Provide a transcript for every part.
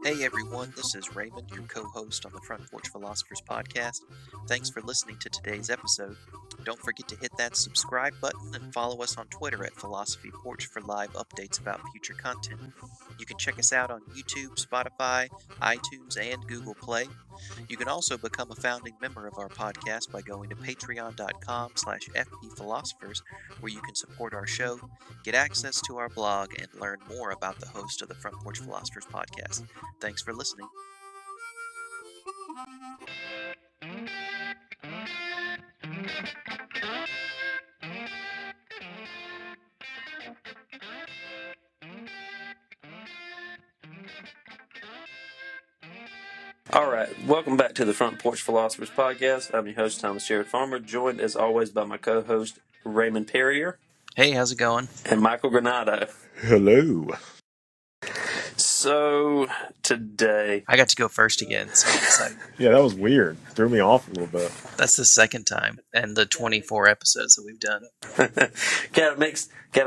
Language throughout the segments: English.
Hey everyone, this is Raymond, your co-host on the Front Porch Philosophers podcast. Thanks for listening to today's episode. Don't forget to hit that subscribe button and follow us on Twitter at Philosophy Porch for live updates about future content. You can check us out on YouTube, Spotify, iTunes, and Google Play. You can also become a founding member of our podcast by going to patreon.com/fpphilosophers, where you can support our show, get access to our blog, and learn more about the host of the Front Porch Philosophers podcast. Thanks for listening. All right, welcome back to the Front Porch Philosophers podcast. I'm your host, Thomas Jared Farmer, joined as always by my co-host, Raymond Perrier. Hey, how's it going? And Michael Granado. Hello. So, today... I got to go first again, so I'm excited. Yeah, that was weird. Threw me off a little bit. That's the second time, and the 24 episodes that we've done. gotta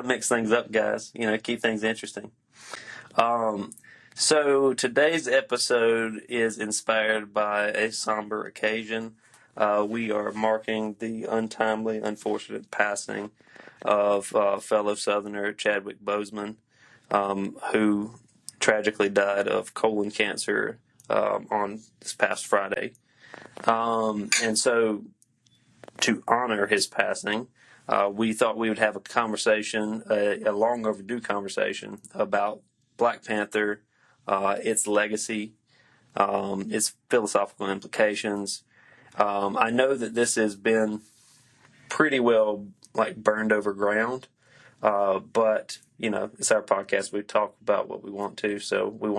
mix things up, guys. Keep things interesting. So today's episode is inspired by a somber occasion. We are marking the untimely, unfortunate passing of fellow Southerner Chadwick Boseman, who tragically died of colon cancer on this past Friday. And so to honor his passing, we thought we would have a conversation, a long overdue conversation about Black Panther, its legacy, its philosophical implications. I know that this has been pretty well burned over ground, but it's our podcast. We talk about what we want to, so we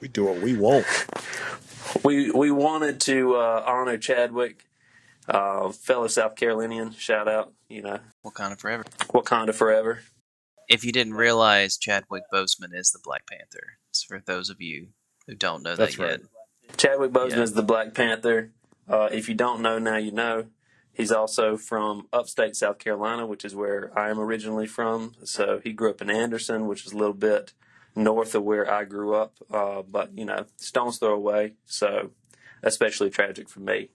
do what we want. We wanted to honor Chadwick, fellow South Carolinian. Shout out, Wakanda forever. Wakanda forever. If you didn't realize, Chadwick Boseman is the Black Panther. It's for those of you who don't know that yet. Chadwick Boseman is the Black Panther. If you don't know, now you know. He's also from upstate South Carolina, which is where I am originally from. So he grew up in Anderson, which is a little bit north of where I grew up. But, stone's throw away. So especially tragic for me.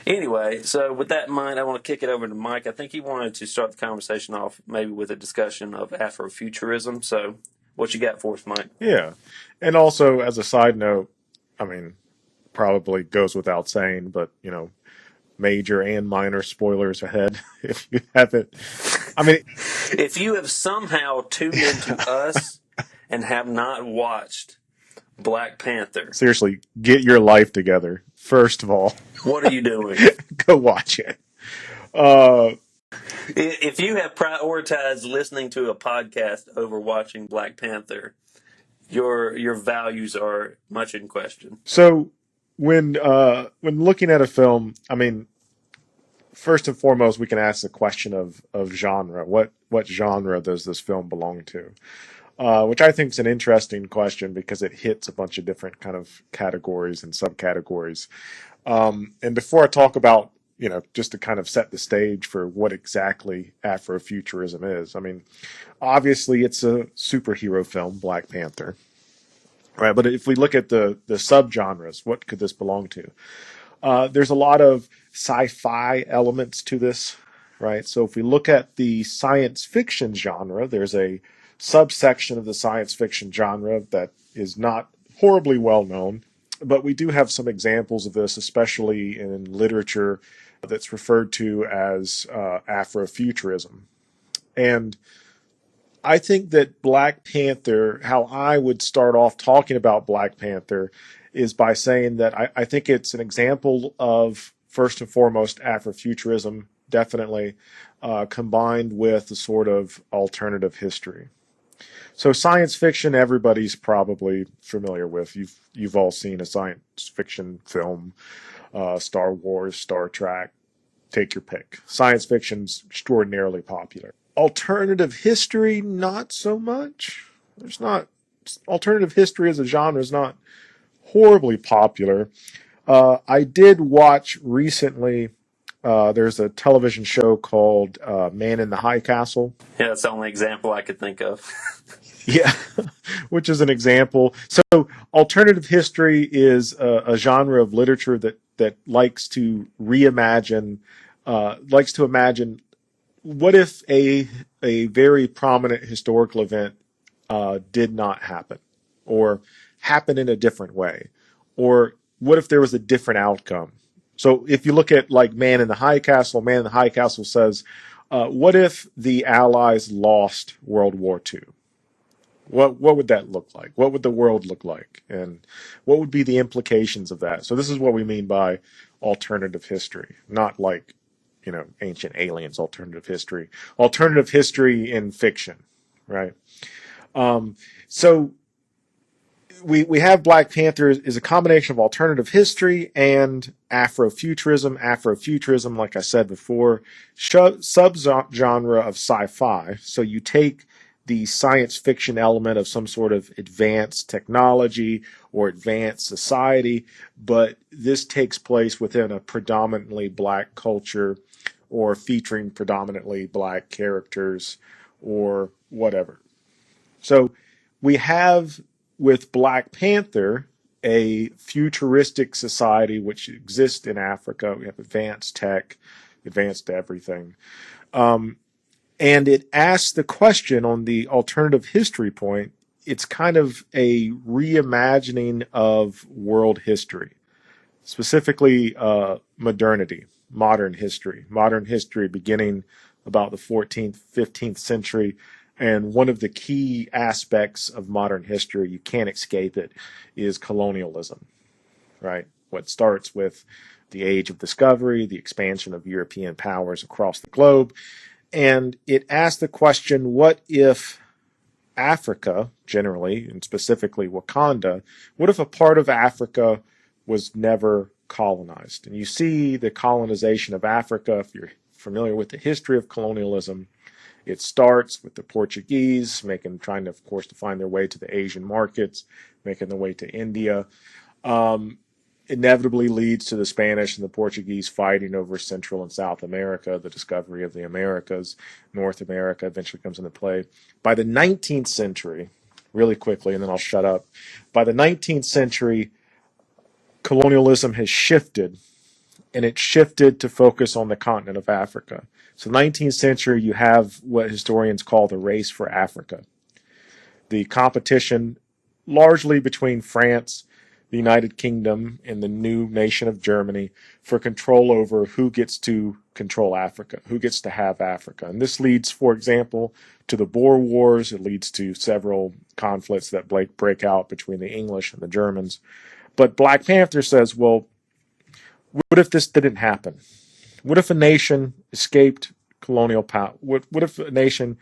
Anyway, so with that in mind, I want to kick it over to Mike. I think he wanted to start the conversation off maybe with a discussion of Afrofuturism. So what you got for us, Mike? Yeah. And also, as a side note, probably goes without saying, but, major and minor spoilers ahead if you haven't. If you have somehow tuned into us and have not watched Black Panther, seriously, get your life together. First of all, what are you doing? Go watch it. If you have prioritized listening to a podcast over watching Black Panther, your values are much in question. So when looking at a film, first and foremost, we can ask the question of genre. What genre does this film belong to? Which I think is an interesting question because it hits a bunch of different kind of categories and subcategories. And before I talk about, just to kind of set the stage for what exactly Afrofuturism is, obviously it's a superhero film, Black Panther. Right, but if we look at the subgenres, what could this belong to? There's a lot of sci-fi elements to this, right? So if we look at the science fiction genre, there's a subsection of the science fiction genre that is not horribly well known, but we do have some examples of this, especially in literature that's referred to as Afrofuturism. And I think that Black Panther, how I would start off talking about Black Panther is by saying that I think it's an example of, first and foremost, Afrofuturism, definitely, combined with a sort of alternative history. So science fiction, everybody's probably familiar with. You've all seen a science fiction film, Star Wars, Star Trek, take your pick. Science fiction's extraordinarily popular. Alternative history, not so much. Alternative history as a genre is not horribly popular. I did watch recently There's a television show called Man in the High Castle. Yeah, that's the only example I could think of. Yeah, which is an example. So, alternative history is a genre of literature that likes to reimagine, likes to imagine what if a very prominent historical event did not happen, or happened in a different way, or what if there was a different outcome? So, if you look at like Man in the High Castle says, what if the Allies lost World War II? What would that look like? What would the world look like? And what would be the implications of that? So this is what we mean by alternative history, not like, ancient aliens alternative history. Alternative history in fiction, right? So we have Black Panther is a combination of alternative history and Afrofuturism. Afrofuturism, like I said before, subgenre of sci-fi. So you take the science fiction element of some sort of advanced technology or advanced society, but this takes place within a predominantly Black culture or featuring predominantly Black characters or whatever. So we have with Black Panther a futuristic society which exists in Africa. We have advanced tech, advanced everything. And it asks the question on the alternative history point. It's kind of a reimagining of world history, specifically modernity, modern history beginning about the 14th, 15th century. And one of the key aspects of modern history, you can't escape it, is colonialism, right? What starts with the Age of Discovery, the expansion of European powers across the globe. And it asks the question, what if Africa, generally, and specifically Wakanda, what if a part of Africa was never colonized? And you see the colonization of Africa, if you're familiar with the history of colonialism, it starts with the Portuguese trying to, of course, to find their way to the Asian markets, making their way to India. Inevitably leads to the Spanish and the Portuguese fighting over Central and South America, the discovery of the Americas. North America eventually comes into play. By the 19th century, really quickly, and then I'll shut up. By the 19th century, colonialism has shifted, and it shifted to focus on the continent of Africa. So 19th century, you have what historians call the race for Africa. The competition largely between France, the United Kingdom, and the new nation of Germany for control over who gets to control Africa, who gets to have Africa. And this leads, for example, to the Boer Wars. It leads to several conflicts that break out between the English and the Germans. But Black Panther says, well, what if this didn't happen? What if a nation escaped colonial power? What if a nation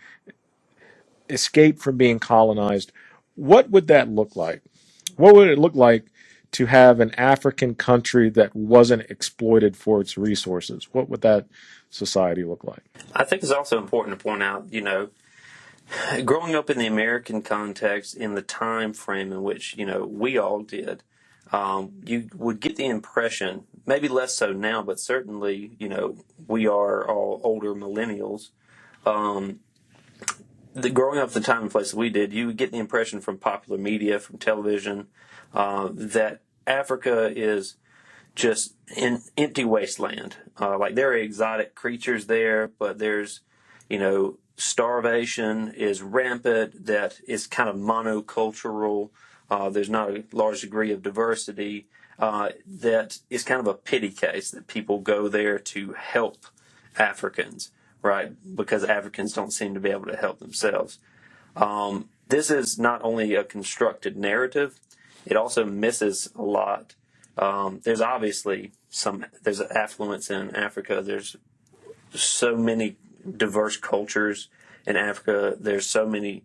escaped from being colonized? What would that look like? What would it look like to have an African country that wasn't exploited for its resources? What would that society look like? I think it's also important to point out, growing up in the American context in the time frame in which, we all did, you would get the impression, maybe less so now, but certainly, we are all older millennials. Growing up the time and place that we did, you would get the impression from popular media, from television, that Africa is just an empty wasteland. Like there are exotic creatures there, but there's, starvation is rampant, that is kind of monocultural. There's not a large degree of diversity. That is kind of a pity case that people go there to help Africans, right? Because Africans don't seem to be able to help themselves. This is not only a constructed narrative, it also misses a lot. There's obviously there's affluence in Africa. There's so many diverse cultures in Africa. There's so many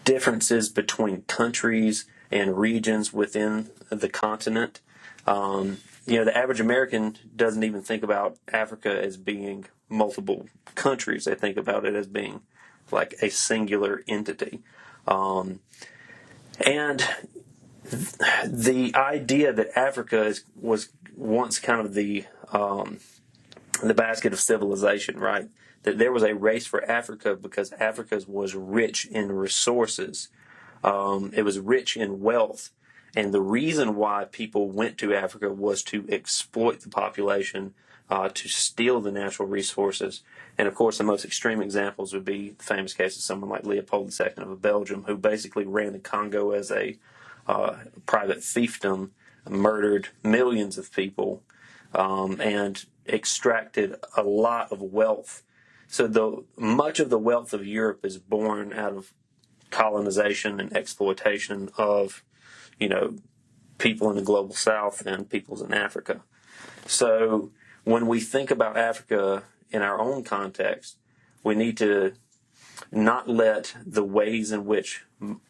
differences between countries and regions within the continent. The average American doesn't even think about Africa as being multiple countries. They think about it as being like a singular entity. And the idea that Africa was once kind of the the basket of civilization, right? That there was a race for Africa because Africa was rich in resources. It was rich in wealth. And the reason why people went to Africa was to exploit the population, to steal the natural resources. And of course, the most extreme examples would be the famous case of someone like Leopold II of Belgium, who basically ran the Congo as a private fiefdom, murdered millions of people, and extracted a lot of wealth. So much of the wealth of Europe is born out of colonization and exploitation of, people in the global South and peoples in Africa. So when we think about Africa in our own context, we need to not let the ways in which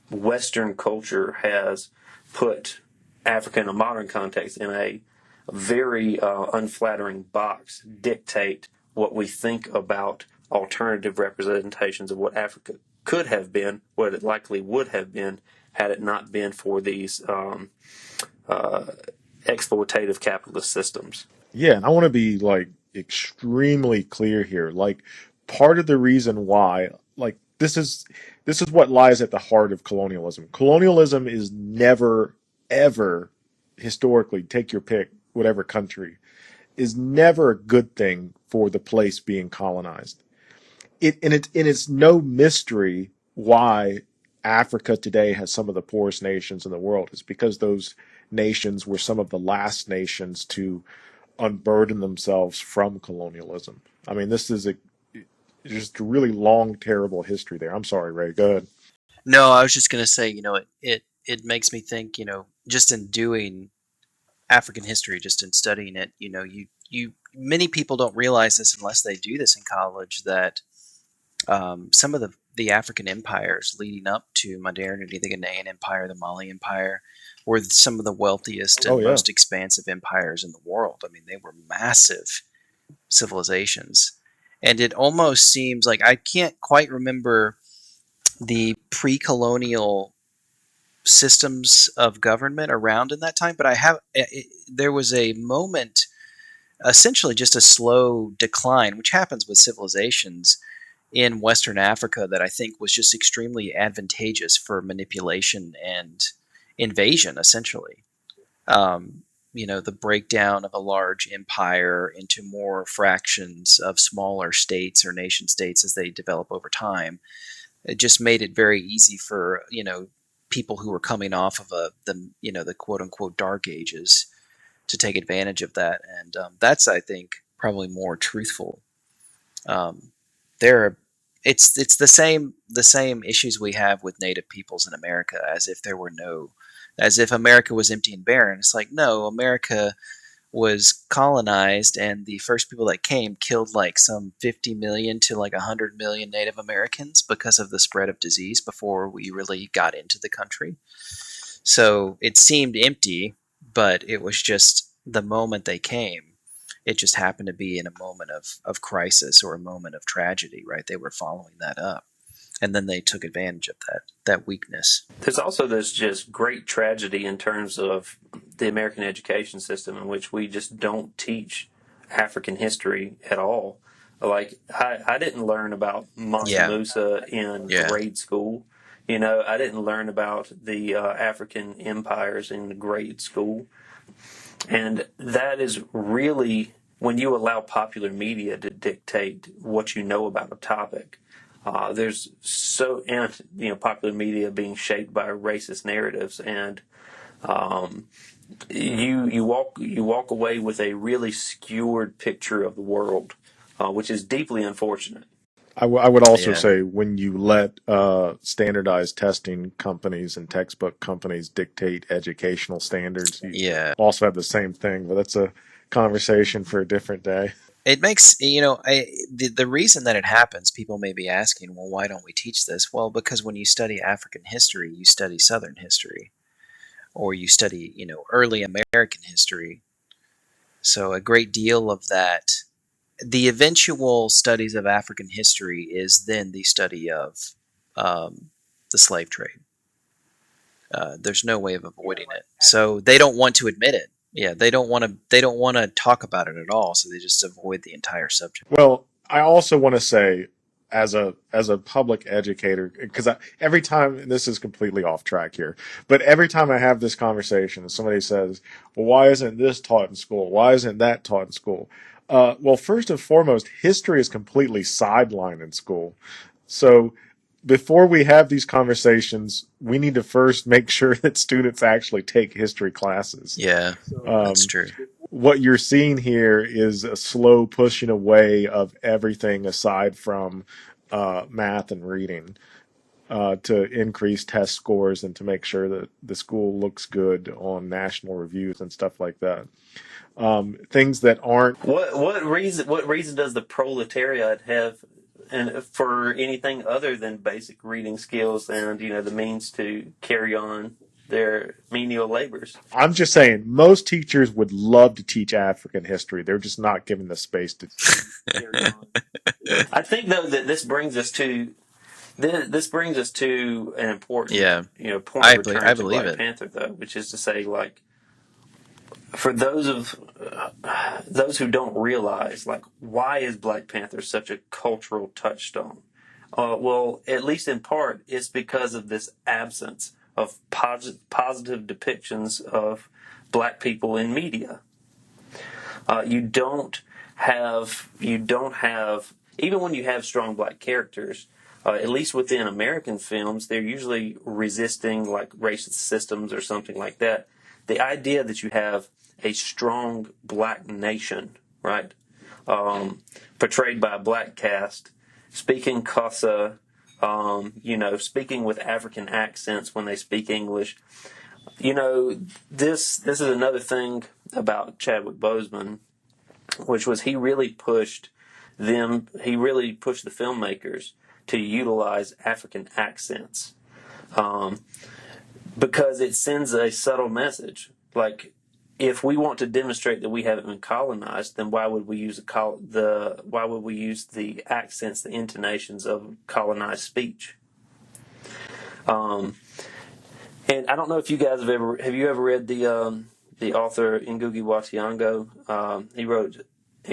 Western culture has put Africa in a modern context in a very unflattering box dictate what we think about alternative representations of what Africa could have been, what it likely would have been had it not been for these exploitative capitalist systems. Yeah, and I want to be like extremely clear here. Like part of the reason why, like this is what lies at the heart of colonialism. Colonialism is never ever historically, take your pick, whatever country, is never a good thing for the place being colonized. It's no mystery why Africa today has some of the poorest nations in the world. It's because those nations were some of the last nations to unburden themselves from colonialism. I mean, this is just a really long, terrible history there. I'm sorry, Ray. Go ahead. No, I was just going to say, it makes me think, just in doing African history, just in studying it, you many people don't realize this unless they do this in college, that some of the African empires leading up to modernity, the Ghanaian Empire, the Mali Empire, were some of the wealthiest Oh and yeah. most expansive empires in the world. I mean, they were massive civilizations. And it almost seems like I can't quite remember the pre-colonial systems of government around in that time, but there was a moment, essentially just a slow decline, which happens with civilizations in Western Africa, that I think was just extremely advantageous for manipulation and invasion, essentially. The breakdown of a large empire into more fractions of smaller states or nation states as they develop over time. It just made it very easy for, people who were coming off of the quote unquote dark ages to take advantage of that. And that's, I think, probably more truthful. There, it's the same issues we have with Native peoples in America, as if America was empty and barren. It's like, no, America was colonized, and the first people that came killed like some 50 million to like 100 million Native Americans because of the spread of disease before we really got into the country. So it seemed empty, but it was just the moment they came. It just happened to be in a moment of crisis or a moment of tragedy, right? They were following that up. And then they took advantage of that weakness. There's also this just great tragedy in terms of the American education system, in which we just don't teach African history at all. Like, I didn't learn about Mansa Yeah. Musa in Yeah. grade school. I didn't learn about the African empires in grade school. And that is really when you allow popular media to dictate what you know about a topic. There's popular media being shaped by racist narratives, and you walk away with a really skewered picture of the world, which is deeply unfortunate. I would also Yeah. say when you let standardized testing companies and textbook companies dictate educational standards, you Yeah. also have the same thing, but that's a conversation for a different day. It makes, the reason that it happens, people may be asking, well, why don't we teach this? Well, because when you study African history, you study Southern history, or you study, early American history. So a great deal of that, the eventual studies of African history is then the study of the slave trade. There's no way of avoiding it. So they don't want to admit it. Yeah, they don't want to talk about it at all, so they just avoid the entire subject. Well, I also want to say, as a public educator, because every time, and this is completely off track here, but every time I have this conversation, and somebody says, "Well, why isn't this taught in school? Why isn't that taught in school?" Well, first and foremost, history is completely sidelined in school. So before we have these conversations, we need to first make sure that students actually take history classes. Yeah, that's Um, true. what you're seeing here is a slow pushing away of everything aside from math and reading to increase test scores and to make sure that the school looks good on national reviews and stuff like that. Things that aren't. What reason does the proletariat have and for anything other than basic reading skills and the means to carry on their menial labors? I'm just saying, most teachers would love to teach African history. They're just not given the space to carry on. I think though that this brings us to an important Yeah, point of return I to believe Black it. Panther though, which is to say like for those who don't realize, like, why is Black Panther such a cultural touchstone? Well, at least in part, it's because of this absence of positive depictions of black people in media. You don't have, even when you have strong black characters, at least within American films, they're usually resisting like racist systems or something like that. The idea that you have a strong black nation, right, portrayed by a black cast, speaking Xhosa, speaking with African accents when they speak English. This is another thing about Chadwick Boseman, which was he really pushed the filmmakers to utilize African accents, because it sends a subtle message. Like, if we want to demonstrate that we haven't been colonized, then why would we use the accents, the intonations of colonized speech? And I don't know if you guys have you ever read the author Ngugi wa Thiong'o? He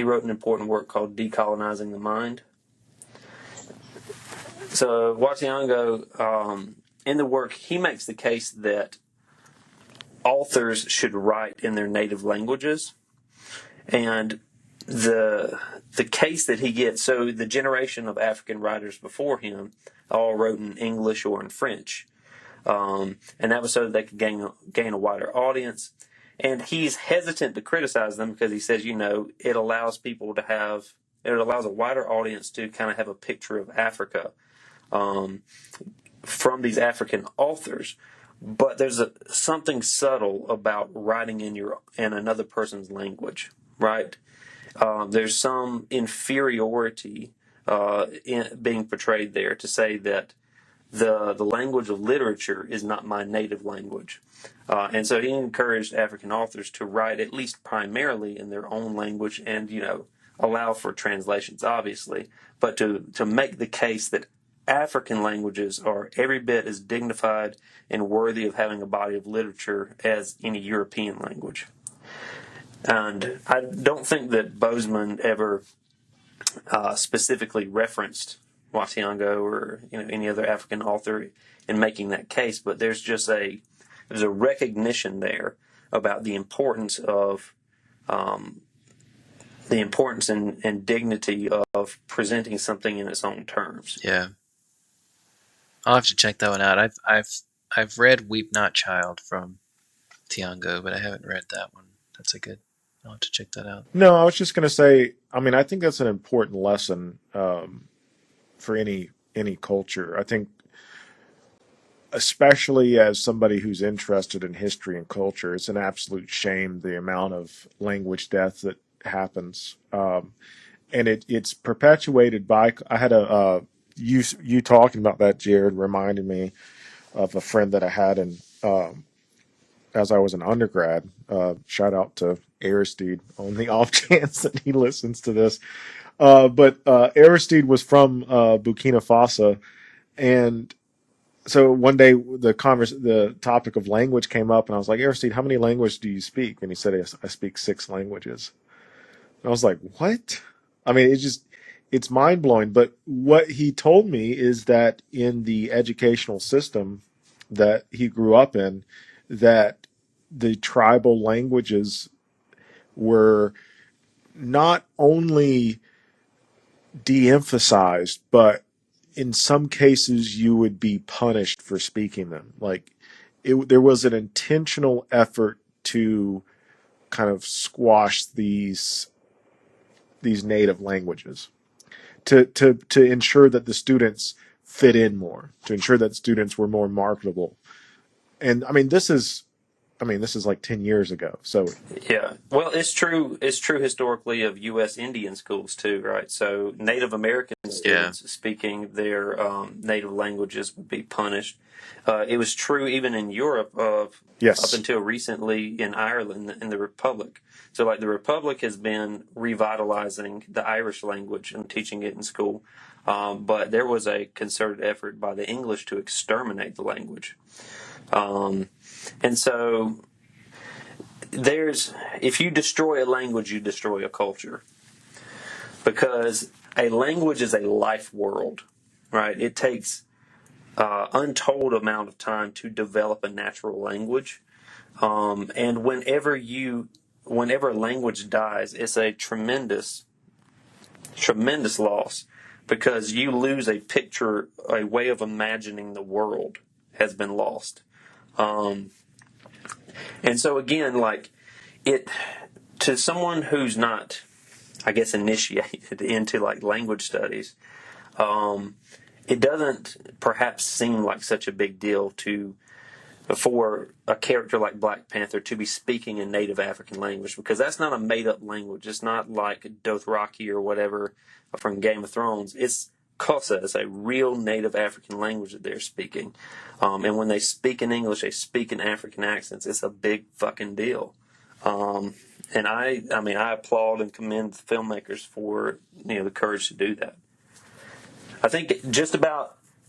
wrote an important work called Decolonizing the Mind. So wa Thiong'o, in the work, he makes the case that authors should write in their native languages, and the case that he gets. So the generation of African writers before him all wrote in English or in French, and that was so that they could gain a wider audience. And he's hesitant to criticize them because he says, it allows a wider audience to kind of have a picture of Africa from these African authors. But there's something subtle about writing in another person's language, right? There's some inferiority being portrayed there to say that the language of literature is not my native language. And so he encouraged African authors to write at least primarily in their own language and, allow for translations, obviously, but to make the case that African languages are every bit as dignified and worthy of having a body of literature as any European language. And I don't think that Boseman ever specifically referenced wa Thiong'o or any other African author in making that case, but there's a recognition there about the importance and dignity of presenting something in its own terms. Yeah, I'll have to check that one out. I've read "Weep Not, Child" from Thiong'o, but I haven't read that one. I'll have to check that out. No, I was just going to say. I mean, I think that's an important lesson for any culture. I think, especially as somebody who's interested in history and culture, it's an absolute shame the amount of language death that happens, and it's perpetuated by. I had you talking about that, Jared, reminded me of a friend that I had in as I was an undergrad. Shout out to Aristide on the off chance that he listens to this. But Aristide was from Burkina Faso, and so one day the topic of language came up, and I was like, Aristide, how many languages do you speak? And he said, I speak 6 languages. And I was like, what? I mean, it's mind blowing. But what he told me is that in the educational system that he grew up in, that the tribal languages were not only de-emphasized, but in some cases you would be punished for speaking them. Like there was an intentional effort to kind of squash these native languages to ensure that the students fit in more, to ensure that students were more marketable. And this is like 10 years ago. So Yeah, well, it's true. It's true historically of U.S. Indian schools too, right? So Native American students speaking their native languages would be punished. It was true even in Europe up yes, until recently in Ireland in the Republic. So like the Republic has been revitalizing the Irish language and teaching it in school, but there was a concerted effort by the English to exterminate the language, and so. If you destroy a language, you destroy a culture, because a language is a life world, right? It takes untold amount of time to develop a natural language, and whenever a language dies, it's a tremendous loss, because you lose a picture, a way of imagining the world has been lost. And so again, like it, to someone who's not, I guess, initiated into like language studies, it doesn't perhaps seem like such a big deal for a character like Black Panther to be speaking a native African language, because that's not a made up language. It's not like Dothraki or whatever from Game of Thrones. It's Xhosa. It's a real native African language that they're speaking. And when they speak in English, they speak in African accents. It's a big fucking deal. And I applaud and commend the filmmakers for the courage to do that. I think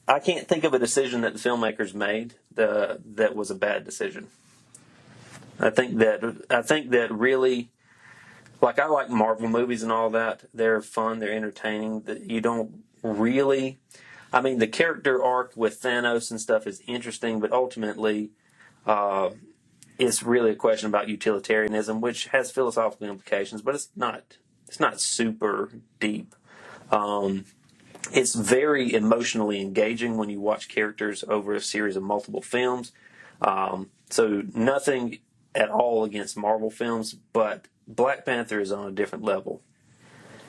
I can't think of a decision that the filmmakers made that was a bad decision. I think that really, like, I like Marvel movies and all that. They're fun, they're entertaining. That you don't really, the character arc with Thanos and stuff is interesting, but ultimately, it's really a question about utilitarianism, which has philosophical implications, but it's not super deep. It's very emotionally engaging when you watch characters over a series of multiple films. So nothing at all against Marvel films, but Black Panther is on a different level.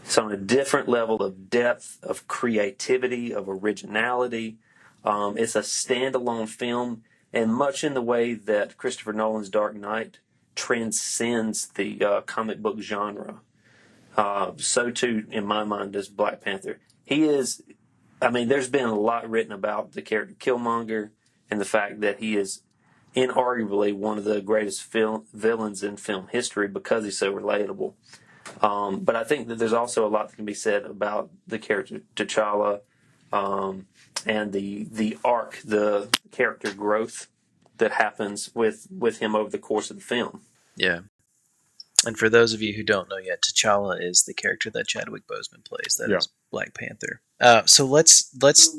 It's on a different level of depth, of creativity, of originality. It's a standalone film, and much in the way that Christopher Nolan's Dark Knight transcends the comic book genre. So too, in my mind, does Black Panther. There's been a lot written about the character Killmonger and the fact that he is inarguably one of the greatest villains in film history because he's so relatable. But I think that there's also a lot that can be said about the character T'Challa, and the arc, the character growth that happens with him over the course of the film. Yeah. And for those of you who don't know yet, T'Challa is the character that Chadwick Boseman plays. That is Black Panther. So let's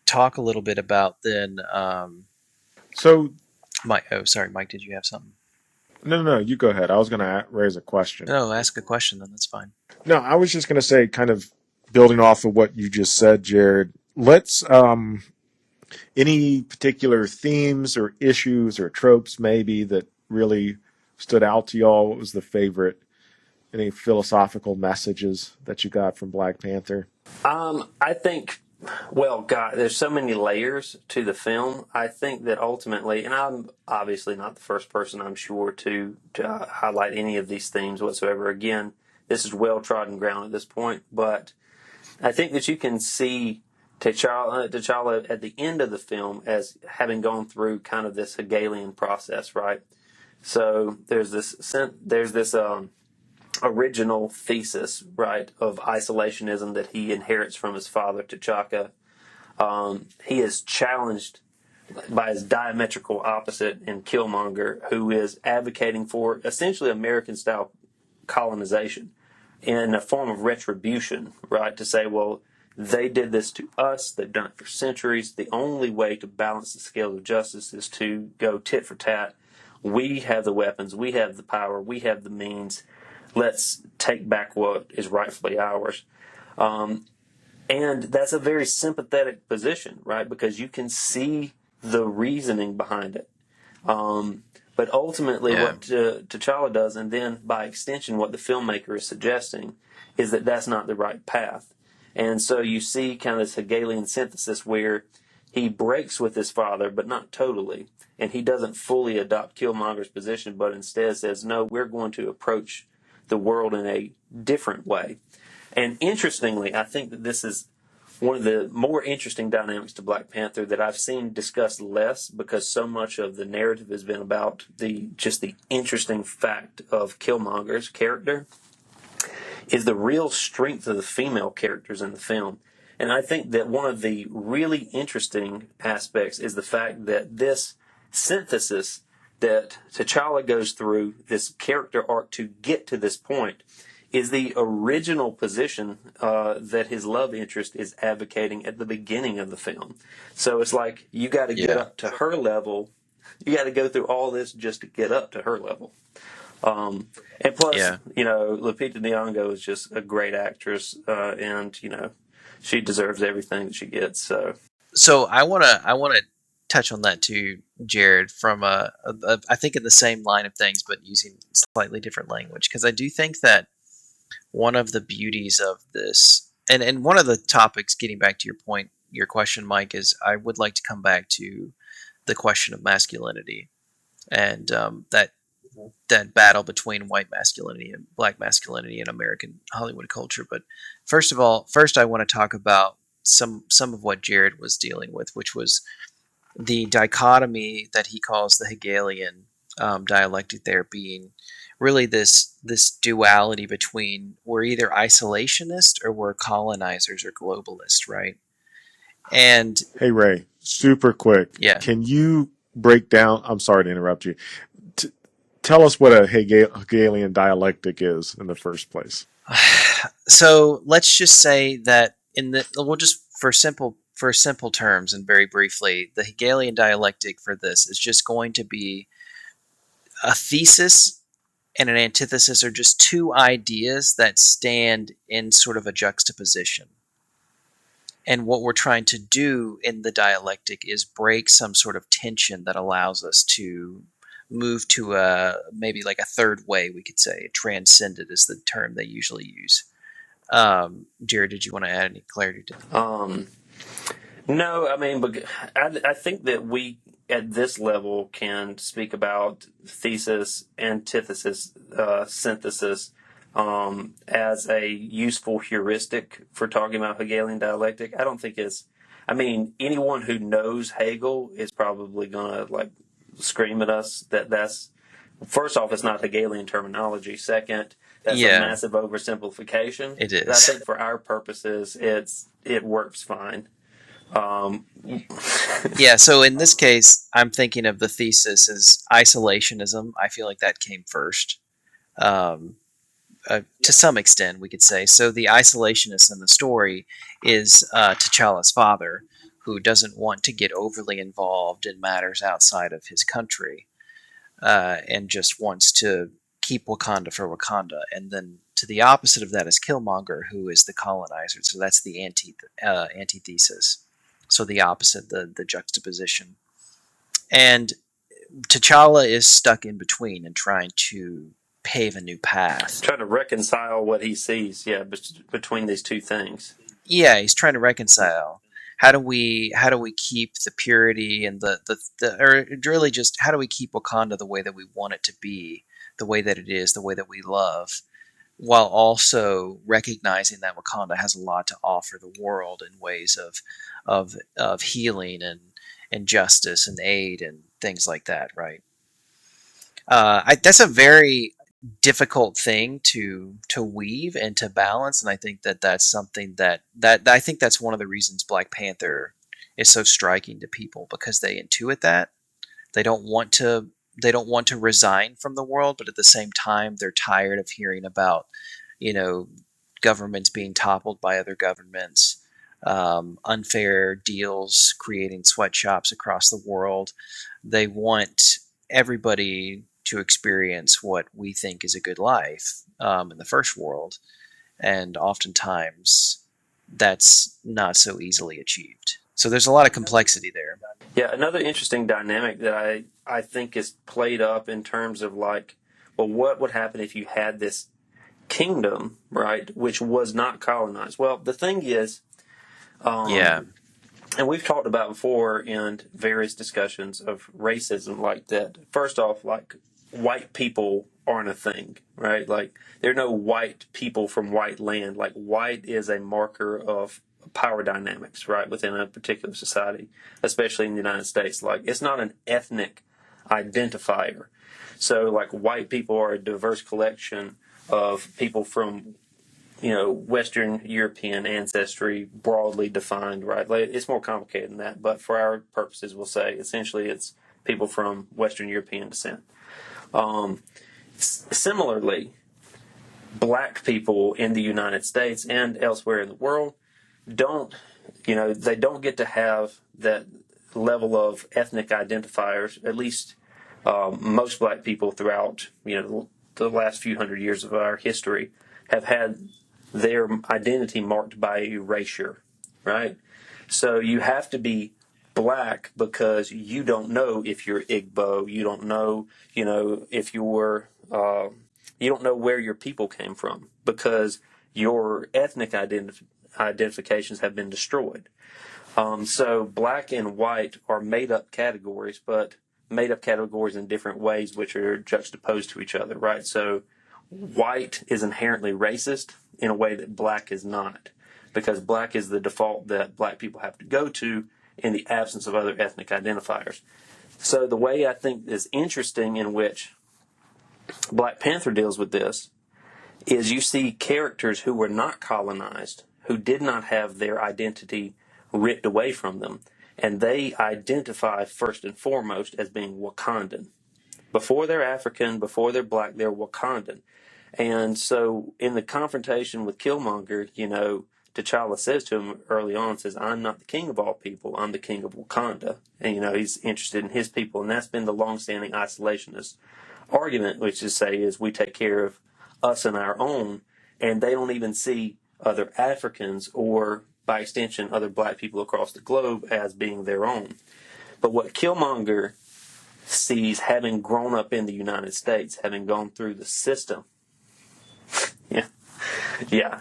talk a little bit about then. So, Mike. Oh, sorry, Mike. Did you have something? No. You go ahead. I was going to raise a question. No, ask a question. Then that's fine. No, I was just going to say, kind of building off of what you just said, Jared. Let's any particular themes or issues or tropes maybe that really stood out to y'all? What was the favorite? Any philosophical messages that you got from Black Panther? I think, well, God, there's so many layers to the film. I think that ultimately, and I'm obviously not the first person, I'm sure, to highlight any of these themes whatsoever. Again, this is well-trodden ground at this point, but I think that you can see T'Challa at the end of the film as having gone through kind of this Hegelian process, right? So there's this original thesis, right, of isolationism that he inherits from his father, T'Chaka. He has challenged by his diametrical opposite in Killmonger, who is advocating for essentially American-style colonization in a form of retribution, right? To say, well, they did this to us, they've done it for centuries. The only way to balance the scale of justice is to go tit for tat. We have the weapons, we have the power, we have the means. Let's take back what is rightfully ours. And that's a very sympathetic position, right? Because you can see the reasoning behind it. But ultimately, what T'Challa does, and then by extension, what the filmmaker is suggesting, is that that's not the right path. And so you see kind of this Hegelian synthesis where he breaks with his father, but not totally. And he doesn't fully adopt Killmonger's position, but instead says, no, we're going to approach the world in a different way. And interestingly, I think that this is one of the more interesting dynamics to Black Panther that I've seen discussed less, because so much of the narrative has been about the interesting fact of Killmonger's character, is the real strength of the female characters in the film. And I think that one of the really interesting aspects is the fact that this synthesis that T'Challa goes through, this character arc to get to this point, is the original position that his love interest is advocating at the beginning of the film. So it's like, you got to get up to her level. You got to go through all this just to get up to her level. And plus, Lupita Nyong'o is just a great actress, and she deserves everything that she gets. So I wanna touch on that too, Jared, from I think in the same line of things, but using slightly different language, because I do think that one of the beauties of this, and one of the topics, getting back to your question, Mike, is I would like to come back to the question of masculinity, and that battle between white masculinity and black masculinity in American Hollywood culture. But first I want to talk about some of what Jared was dealing with, which was the dichotomy that he calls the Hegelian dialectic there, being really this duality between we're either isolationist or we're colonizers or globalists, right? And Hey, Ray, super quick. yeah, Can you break down? I'm sorry to interrupt you. Tell us what a Hegelian dialectic is in the first place. so let's just say that we'll just for simple terms and very briefly, the Hegelian dialectic for this is just going to be a thesis and an antithesis, are just two ideas that stand in sort of a juxtaposition. And what we're trying to do in the dialectic is break some sort of tension that allows us to move to maybe like a third way, we could say. Transcendent is the term they usually use. Jared, did you want to add any clarity to that? No, I mean, I think that we at this level can speak about thesis, antithesis, synthesis as a useful heuristic for talking about Hegelian dialectic. I don't think anyone who knows Hegel is probably going to scream at us that's first off, it's not Hegelian terminology. Second, that's a massive oversimplification. It is. But I think for our purposes, it works fine. So in this case, I'm thinking of the thesis as isolationism. I feel like that came first. To some extent, we could say. So the isolationist in the story is T'Challa's father, who doesn't want to get overly involved in matters outside of his country, and just wants to keep Wakanda for Wakanda. And then to the opposite of that is Killmonger, who is the colonizer. So that's the antithesis. So the opposite, the juxtaposition. And T'Challa is stuck in between and trying to pave a new path. Trying to reconcile what he sees, between these two things. Yeah, he's trying to reconcile. How do we keep the purity and or really just how do we keep Wakanda the way that we want it to be, the way that it is, the way that we love, while also recognizing that Wakanda has a lot to offer the world in ways of healing and justice and aid and things like that, right? That's a very difficult thing to weave and to balance, and I think that's something that I think that's one of the reasons Black Panther is so striking to people because they intuit that. They don't want to resign from the world, but at the same time they're tired of hearing about, you know, governments being toppled by other governments, unfair deals creating sweatshops across the world. They want everybody to experience what we think is a good life in the first world, and oftentimes that's not so easily achieved. So there's a lot of complexity there. Yeah, another interesting dynamic that I think is played up in terms of like, well, what would happen if you had this kingdom, right, which was not colonized? Well, the thing is, Yeah. and we've talked about before in various discussions of racism, like that. First off, like white people aren't a thing, right? Like there are no white people from white land. Like white is a marker of power dynamics, right, within a particular society, especially in the United States. Like it's not an ethnic identifier. So like white people are a diverse collection of people from Western European ancestry, broadly defined, right? It's more complicated than that, but for our purposes, we'll say essentially it's people from Western European descent. Similarly, black people in the United States and elsewhere in the world they don't get to have that level of ethnic identifiers. At least most black people throughout the last few hundred years of our history have had their identity marked by erasure, right? So you have to be black because you don't know if you're Igbo, you don't know, if you're, you don't know where your people came from because your ethnic identifications have been destroyed. So black and white are made up categories, but made up categories in different ways, which are juxtaposed to each other, right? So white is inherently racist in a way that black is not, because black is the default that black people have to go to in the absence of other ethnic identifiers. So the way I think is interesting in which Black Panther deals with this is you see characters who were not colonized, who did not have their identity ripped away from them, and they identify first and foremost as being Wakandan. Before they're African, before they're black, they're Wakandan. And so in the confrontation with Killmonger, T'Challa says to him early on, says, I'm not the king of all people, I'm the king of Wakanda. And, he's interested in his people. And that's been the longstanding isolationist argument, which is we take care of us and our own, and they don't even see other Africans or, by extension, other black people across the globe as being their own. But what Killmonger sees, having grown up in the United States, having gone through the system, yeah.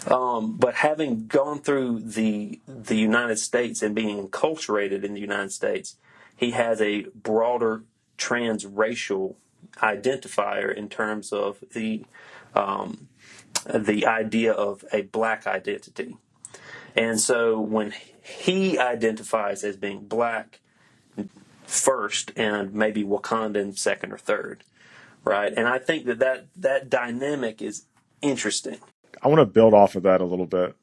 But having gone through the United States and being enculturated in the United States, he has a broader transracial identifier in terms of the idea of a black identity. And so when he identifies as being black first and maybe Wakandan second or third, right? And I think that dynamic is interesting. I want to build off of that a little bit.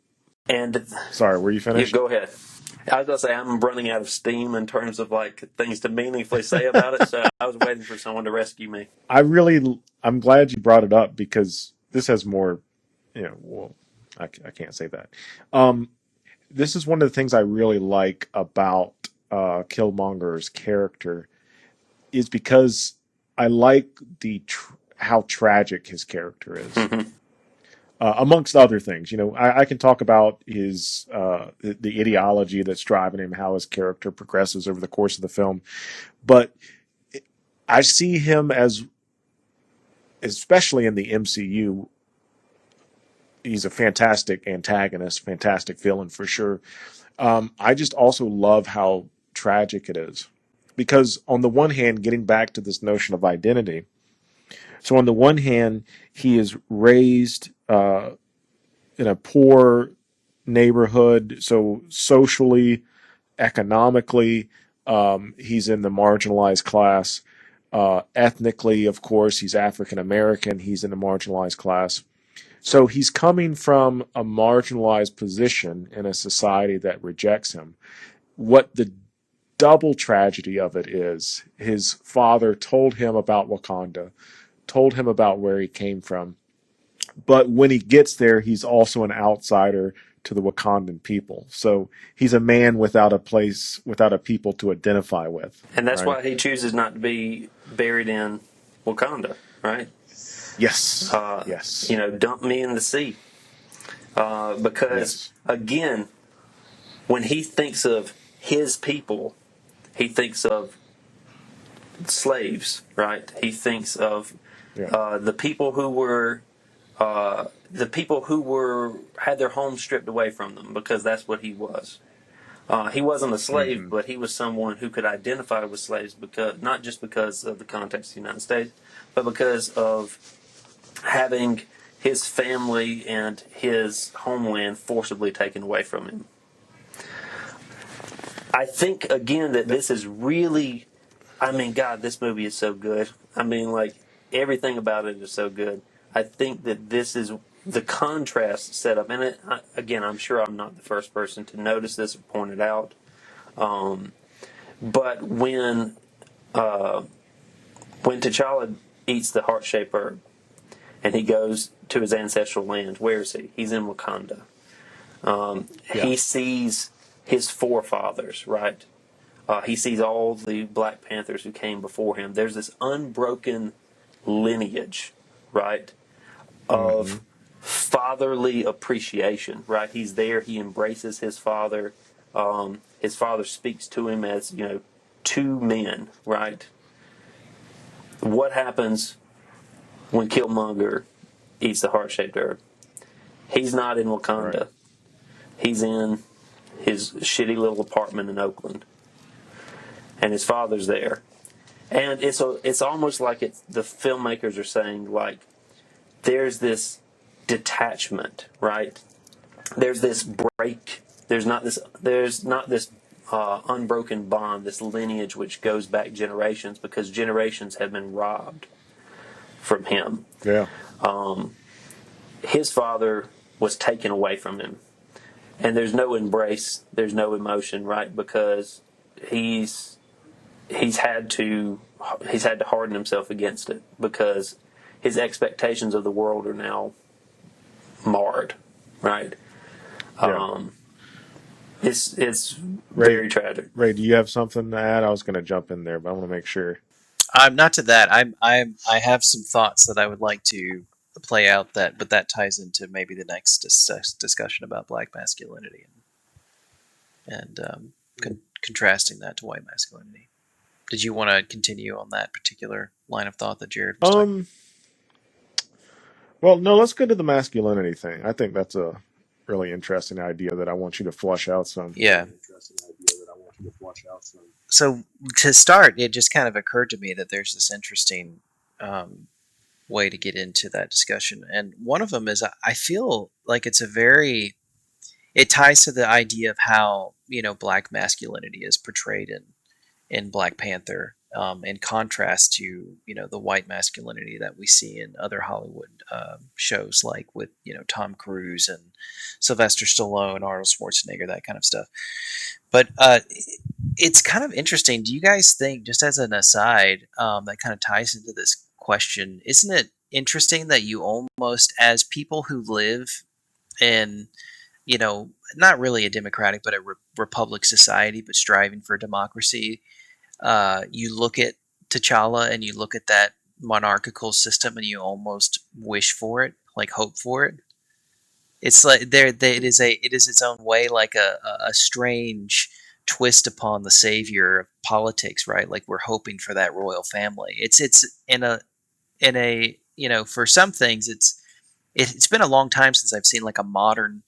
And Sorry, were you finished? Go ahead. I was going to say I'm running out of steam in terms of like things to meaningfully say about it, so I was waiting for someone to rescue me. I'm glad you brought it up because this has more, I can't say that. This is one of the things I really like about Killmonger's character is because I like how tragic his character is. Mm-hmm. Amongst other things, I can talk about his the ideology that's driving him, how his character progresses over the course of the film, but I see him as, especially in the MCU, he's a fantastic antagonist, fantastic villain for sure. I just also love how tragic it is, because on the one hand, getting back to this notion of identity. So on the one hand, he is raised in a poor neighborhood, so socially, economically, he's in the marginalized class. Ethnically, of course, he's African American. He's in the marginalized class. So he's coming from a marginalized position in a society that rejects him. what the double tragedy of it is, his father told him about Wakanda, told him about where he came from, but when he gets there, he's also an outsider to the Wakandan people. So he's a man without a place, without a people to identify with. And that's Right? why he chooses not to be buried in Wakanda, right? Yes. Yes. Dump me in the sea. Because, Yes. again, when he thinks of his people, he thinks of slaves, right? He thinks of Yeah. the people who were had their homes stripped away from them, because that's what he was. He wasn't a slave, Mm-hmm. but he was someone who could identify with slaves, because not just because of the context of the United States, but because of having his family and his homeland forcibly taken away from him. I think, again, that this is really, God, this movie is so good. Everything about it is so good. I think that this is the contrast set up. And again, I'm sure I'm not the first person to notice this or point it out. But when T'Challa eats the heart-shaped herb and he goes to his ancestral land, where is he? He's in Wakanda. He sees his forefathers, right? He sees all the Black Panthers who came before him. There's this unbroken lineage, right, Mm-hmm. of fatherly appreciation, right? He's there. He embraces his father. His father speaks to him as, two men, right? What happens when Killmonger eats the heart-shaped herb? He's not in Wakanda. Right. He's in his shitty little apartment in Oakland, and his father's there. And it's almost like the filmmakers are saying, like, there's this detachment, right? There's this break. There's not this unbroken bond, this lineage which goes back generations, because generations have been robbed from him. Yeah. His father was taken away from him, and there's no embrace, there's no emotion, right? Because he's had to harden himself against it, because his expectations of the world are now marred, right? Yeah. It's Ray, very tragic. Ray, do you have something to add? I was going to jump in there, but I want to make sure. Not to that. I have some thoughts that I would like to play out, but that ties into maybe the next discussion about black masculinity and contrasting that to white masculinity. Did you want to continue on that particular line of thought that Jared was talking? Well, no, let's go to the masculinity thing. I think that's a really interesting idea that I want you to flush out some. Yeah. So to start, it just kind of occurred to me that there's this interesting way to get into that discussion, and one of them is I feel like it ties to the idea of how black masculinity is portrayed in Black Panther, in contrast to the white masculinity that we see in other Hollywood shows, like with Tom Cruise and Sylvester Stallone, Arnold Schwarzenegger, that kind of stuff. But it's kind of interesting. Do you guys think, just as an aside, that kind of ties into this question, isn't it interesting that you almost, as people who live in not really a democratic, but a republic society, but striving for democracy, you look at T'Challa and you look at that monarchical system and you almost wish for it, like hope for it. It's like it is its own way, like a strange twist upon the savior of politics, right? Like we're hoping for that royal family. It's in a for some things it's been a long time since I've seen like a modern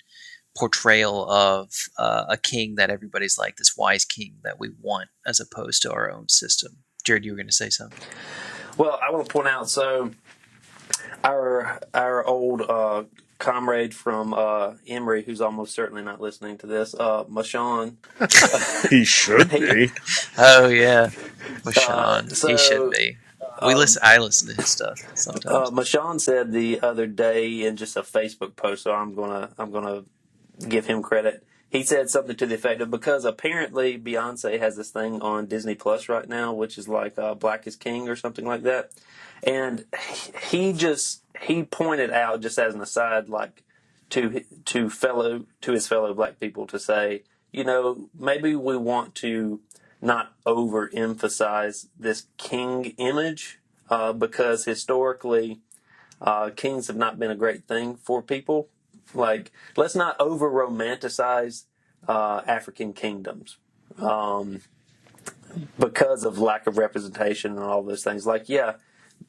portrayal of a king that everybody's like this wise king that we want, as opposed to our own system. Jared, you were going to say something. Well, I want to point out, so our old comrade from Emory, who's almost certainly not listening to this, Mashawn. He should be. Oh yeah, Mashawn. So He should be. I listen to his stuff sometimes. Mashawn said the other day in just a Facebook post, so I'm gonna give him credit. he said something to the effect of, because apparently Beyonce has this thing on Disney Plus right now, which is like Black is King or something like that. And he pointed out, just as an aside, like to his fellow black people, to say, maybe we want to not overemphasize this king image, because historically kings have not been a great thing for people. Like, let's not over romanticize African kingdoms because of lack of representation and all those things. Like, yeah,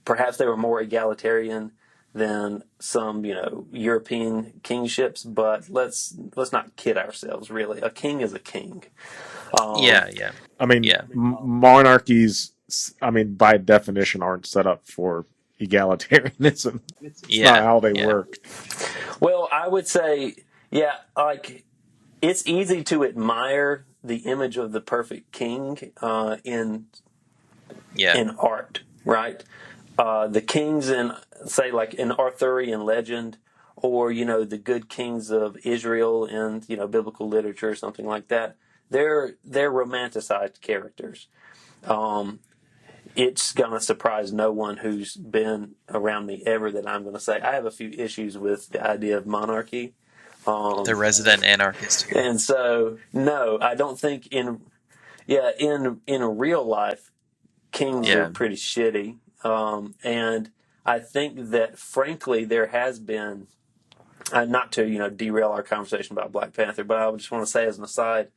perhaps they were more egalitarian than some, European kingships, but let's not kid ourselves. Really, a king is a king. Yeah. I mean, Yeah. monarchies, by definition, aren't set up for egalitarianism. It's not Yeah. how they Yeah. work. Well, I would say, yeah, like, it's easy to admire the image of the perfect king in art, right? The kings in, say, like in Arthurian legend, or the good kings of Israel in biblical literature or something like that. They're romanticized characters. It's gonna surprise no one who's been around me ever that I'm gonna say I have a few issues with the idea of monarchy. The resident anarchist here. And so, no, I don't think in real life, kings are pretty shitty. And I think that, frankly, there has been, not to derail our conversation about Black Panther, but I just want to say as an aside,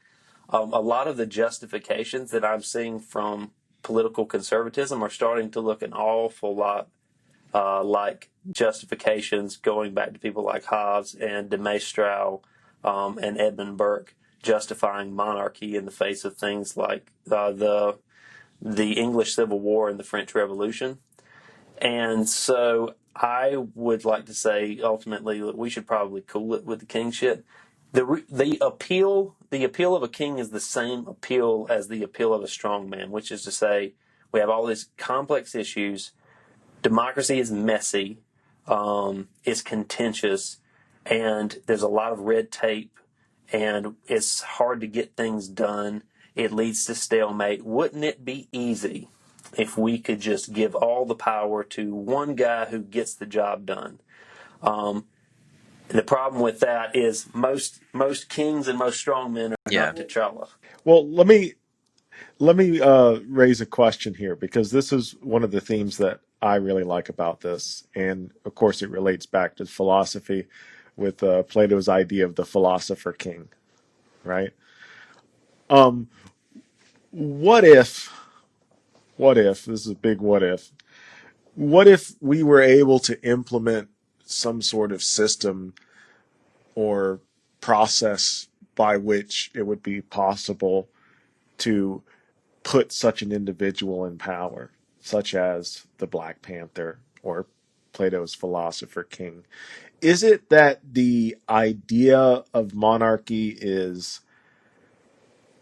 a lot of the justifications that I'm seeing from political conservatism are starting to look an awful lot like justifications going back to people like Hobbes and de Maistre and Edmund Burke, justifying monarchy in the face of things like the English Civil War and the French Revolution. And so I would like to say, ultimately, that we should probably cool it with the kingship. The appeal of a king is the same appeal as the appeal of a strong man, which is to say, we have all these complex issues. Democracy is messy, it's contentious, and there's a lot of red tape, and it's hard to get things done. It leads to stalemate. Wouldn't it be easy if we could just give all the power to one guy who gets the job done? The problem with that is most kings and most strongmen are not T'Challa. Well, let me raise a question here, because this is one of the themes that I really like about this, and of course it relates back to philosophy with Plato's idea of the philosopher king, right? What if this is a big what if we were able to implement some sort of system or process by which it would be possible to put such an individual in power, such as the Black Panther or Plato's philosopher king? Is it that the idea of monarchy is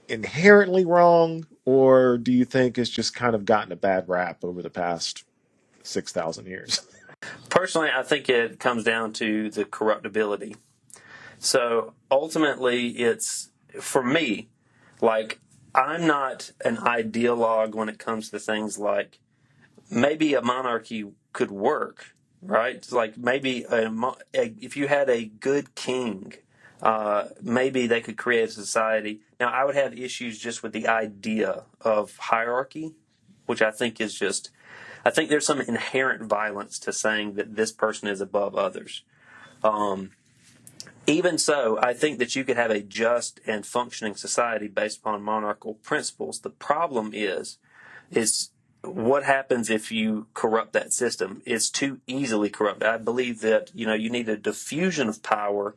inherently wrong, or do you think it's just kind of gotten a bad rap over the past 6,000 years? Personally, I think it comes down to the corruptibility. So ultimately, it's, for me, like, I'm not an ideologue when it comes to things like, maybe a monarchy could work, right? It's like, maybe if you had a good king, maybe they could create a society. Now, I would have issues just with the idea of hierarchy, which I think is just, I think there's some inherent violence to saying that this person is above others. Even so, I think that you could have a just and functioning society based upon monarchical principles. The problem is what happens if you corrupt that system? It's too easily corrupted. I believe that you need a diffusion of power,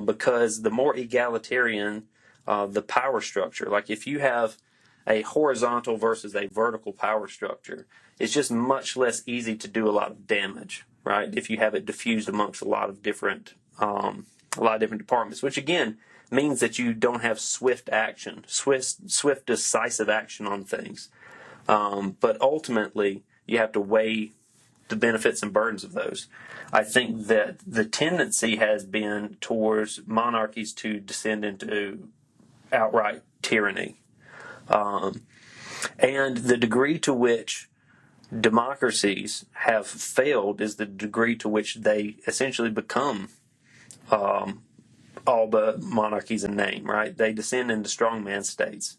because the more egalitarian the power structure, like if you have a horizontal versus a vertical power structure, it's just much less easy to do a lot of damage, right? If you have it diffused amongst a lot of different departments, which again means that you don't have swift action, swift decisive action on things. But ultimately, you have to weigh the benefits and burdens of those. I think that the tendency has been towards monarchies to descend into outright tyranny. And the degree to which democracies have failed is the degree to which they essentially become all but monarchies in name, right? They descend into strongman states.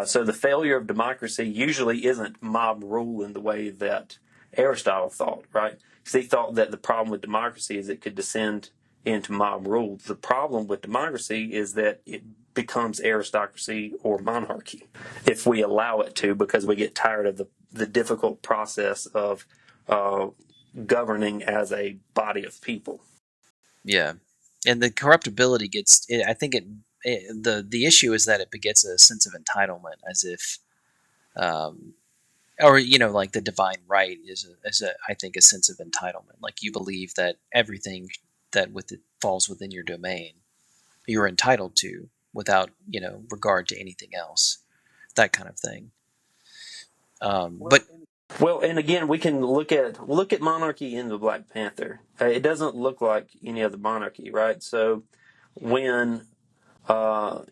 So the failure of democracy usually isn't mob rule in the way that Aristotle thought, right? Because he thought that the problem with democracy is it could descend into mob rule. The problem with democracy is that it becomes aristocracy or monarchy if we allow it to, because we get tired of the difficult process of governing as a body of people. Yeah, and the corruptibility gets. I think the issue is that it begets a sense of entitlement, as if, or like the divine right is I think a sense of entitlement. Like you believe that everything that falls within your domain, you're entitled to without regard to anything else, that kind of thing. Well, and again, we can look at monarchy in the Black Panther. It doesn't look like any other monarchy, right? So when Bruce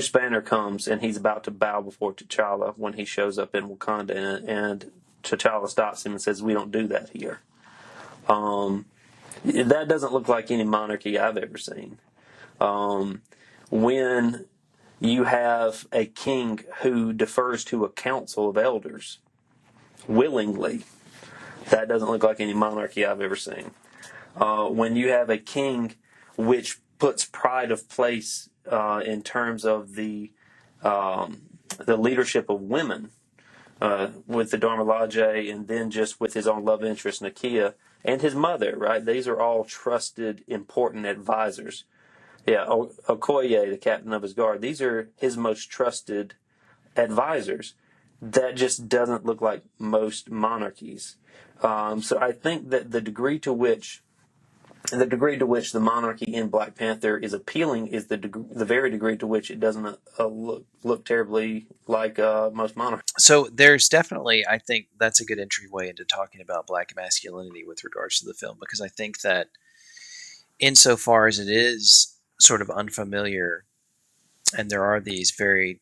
Banner comes and he's about to bow before T'Challa when he shows up in Wakanda, and T'Challa stops him and says, "We don't do that here." That doesn't look like any monarchy I've ever seen. When you have a king who defers to a council of elders willingly, that doesn't look like any monarchy I've ever seen. When you have a king which puts pride of place in terms of the leadership of women, with the Dharma Laje, and then just with his own love interest, Nakia, and his mother, right? These are all trusted, important advisors. Yeah, Okoye, the captain of his guard, these are his most trusted advisors. That just doesn't look like most monarchies. So I think that the degree to which the monarchy in Black Panther is appealing is the very degree to which it doesn't look terribly like most monarchies. So there's definitely, I think that's a good entryway into talking about Black masculinity with regards to the film, because I think that insofar as it is sort of unfamiliar, and there are these very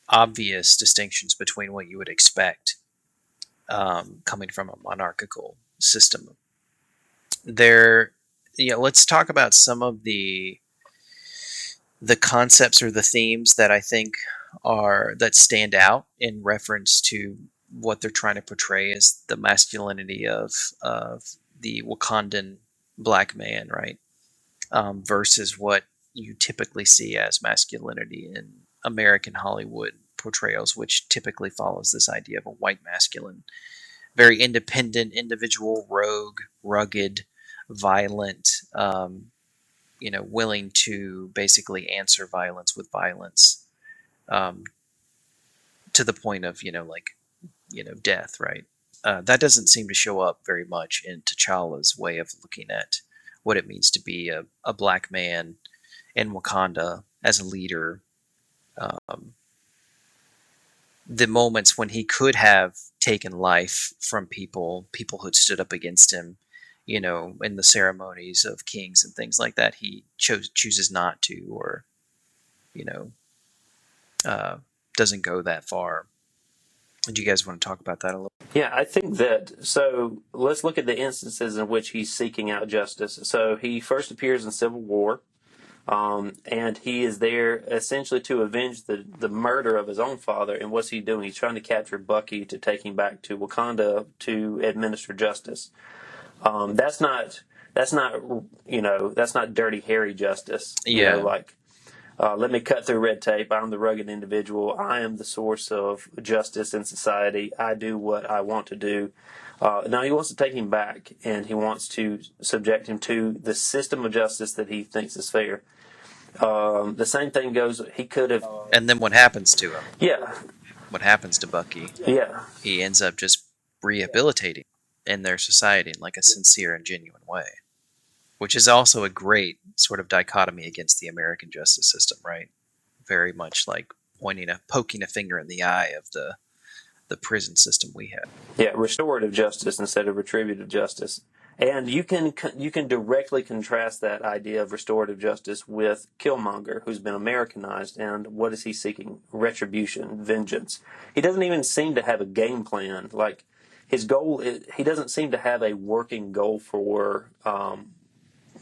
obvious distinctions between what you would expect coming from a monarchical system. Let's talk about some of the concepts or the themes that I think that stand out in reference to what they're trying to portray as the masculinity of the Wakandan black man, right? Versus what you typically see as masculinity in American Hollywood portrayals, which typically follows this idea of a white masculine, very independent individual, rogue, rugged, violent, willing to basically answer violence with violence, to the point of death, right? That doesn't seem to show up very much in T'Challa's way of looking at what it means to be a black man in Wakanda as a leader. The moments when he could have taken life from people who'd stood up against him, in the ceremonies of kings and things like that, he chooses not to, or doesn't go that far. Do you guys want to talk about that a little? Yeah, I think that, so let's look at the instances in which he's seeking out justice. So he first appears in Civil War, and he is there essentially to avenge the murder of his own father. And what's he doing? He's trying to capture Bucky to take him back to Wakanda to administer justice. That's not Dirty Harry justice. Let me cut through red tape. I'm the rugged individual. I am the source of justice in society. I do what I want to do. Now he wants to take him back, and he wants to subject him to the system of justice that he thinks is fair. The same thing goes. He could have. And then what happens to him? Yeah. What happens to Bucky? Yeah. He ends up just rehabilitating in their society in like a sincere and genuine way, which is also a great sort of dichotomy against the American justice system, right? Very much like poking a finger in the eye of the the prison system we have. Yeah, restorative justice instead of retributive justice. And you can directly contrast that idea of restorative justice with Killmonger, who's been Americanized, and what is he seeking? Retribution, vengeance. He doesn't even seem to have a game plan. Like, his goal he doesn't seem to have a working goal for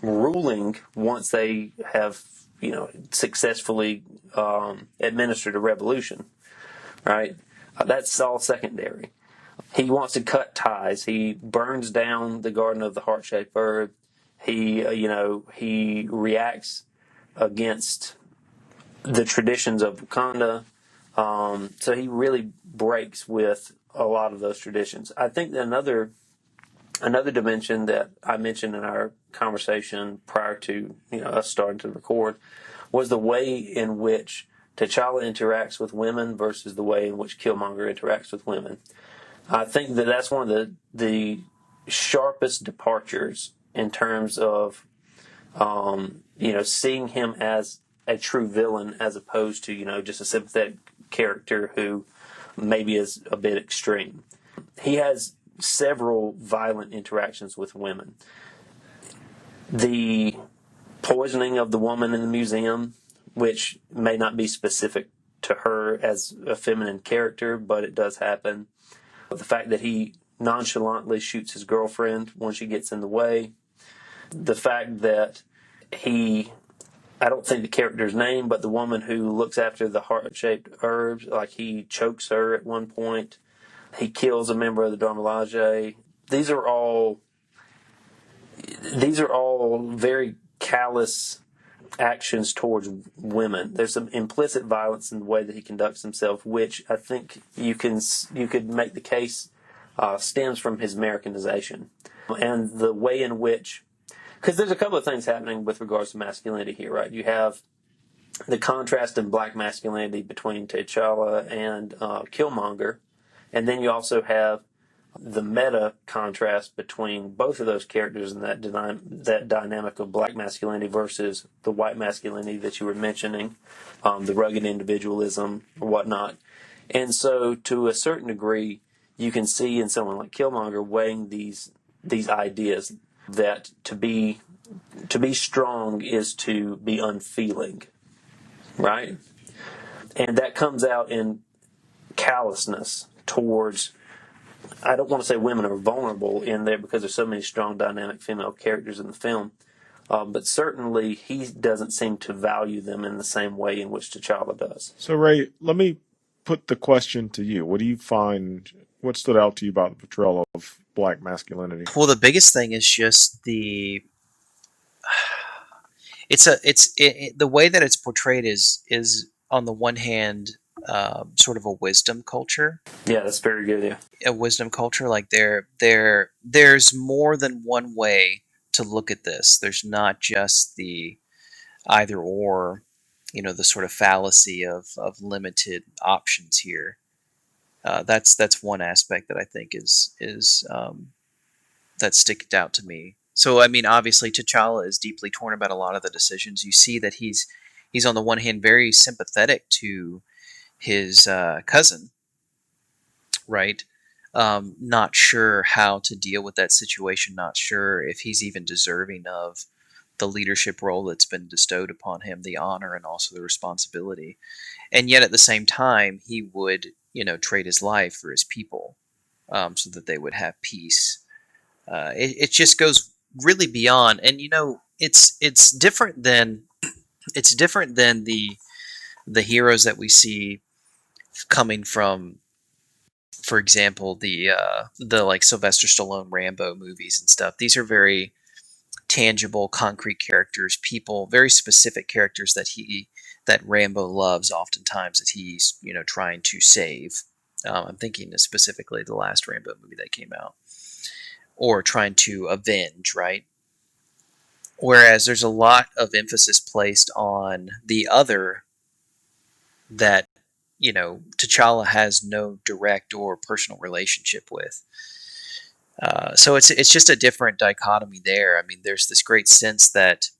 ruling once they have successfully administered a revolution, right? That's all secondary. He wants to cut ties. He burns down the Garden of the Heart-Shaped Herb. He reacts against the traditions of Wakanda. So he really breaks with a lot of those traditions. I think that another dimension that I mentioned in our conversation prior to us starting to record was the way in which T'Challa interacts with women versus the way in which Killmonger interacts with women. I think that that's one of the sharpest departures in terms of seeing him as a true villain as opposed to just a sympathetic character who maybe is a bit extreme. He has several violent interactions with women. The poisoning of the woman in the museum, which may not be specific to her as a feminine character, but it does happen. The fact that he nonchalantly shoots his girlfriend when she gets in the way. The fact that I don't think the character's name, but the woman who looks after the heart-shaped herbs, like he chokes her at one point. He kills a member of the Dharma Lajee. These are all very callous actions towards women. There's some implicit violence in the way that he conducts himself, which I think you could make the case stems from his Americanization and the way in which, because there's a couple of things happening with regards to masculinity here, right? You have the contrast in black masculinity between T'Challa and Killmonger, and then you also have the meta contrast between both of those characters and that dynamic of black masculinity versus the white masculinity that you were mentioning, the rugged individualism or whatnot. And so to a certain degree, you can see in someone like Killmonger weighing these ideas that to be strong is to be unfeeling, right? And that comes out in callousness towards, I don't want to say women are vulnerable in there because there's so many strong dynamic female characters in the film, but certainly he doesn't seem to value them in the same way in which T'Challa does. So, Ray, let me put the question to you. What stood out to you about the portrayal of black masculinity? Well, the biggest thing is just the way that it's portrayed is on the one hand sort of a wisdom culture. Yeah, that's very good. Yeah, A wisdom culture, like there's more than one way to look at this. There's not just the either or, the sort of fallacy of limited options here. That's one aspect that I think is that sticked out to me. So I mean, obviously, T'Challa is deeply torn about a lot of the decisions. You see that he's on the one hand very sympathetic to his cousin, right? Not sure how to deal with that situation. Not sure if he's even deserving of the leadership role that's been bestowed upon him, the honor and also the responsibility. And yet, at the same time, he would, trade his life for his people, so that they would have peace. It just goes really beyond, and it's different than the heroes that we see coming from, for example, the like Sylvester Stallone Rambo movies and stuff. These are very tangible, concrete characters, people, very specific characters that Rambo loves oftentimes that he's trying to save. I'm thinking specifically the last Rambo movie that came out, or trying to avenge, right? Whereas there's a lot of emphasis placed on the other that T'Challa has no direct or personal relationship with. So it's just a different dichotomy there. I mean, there's this great sense that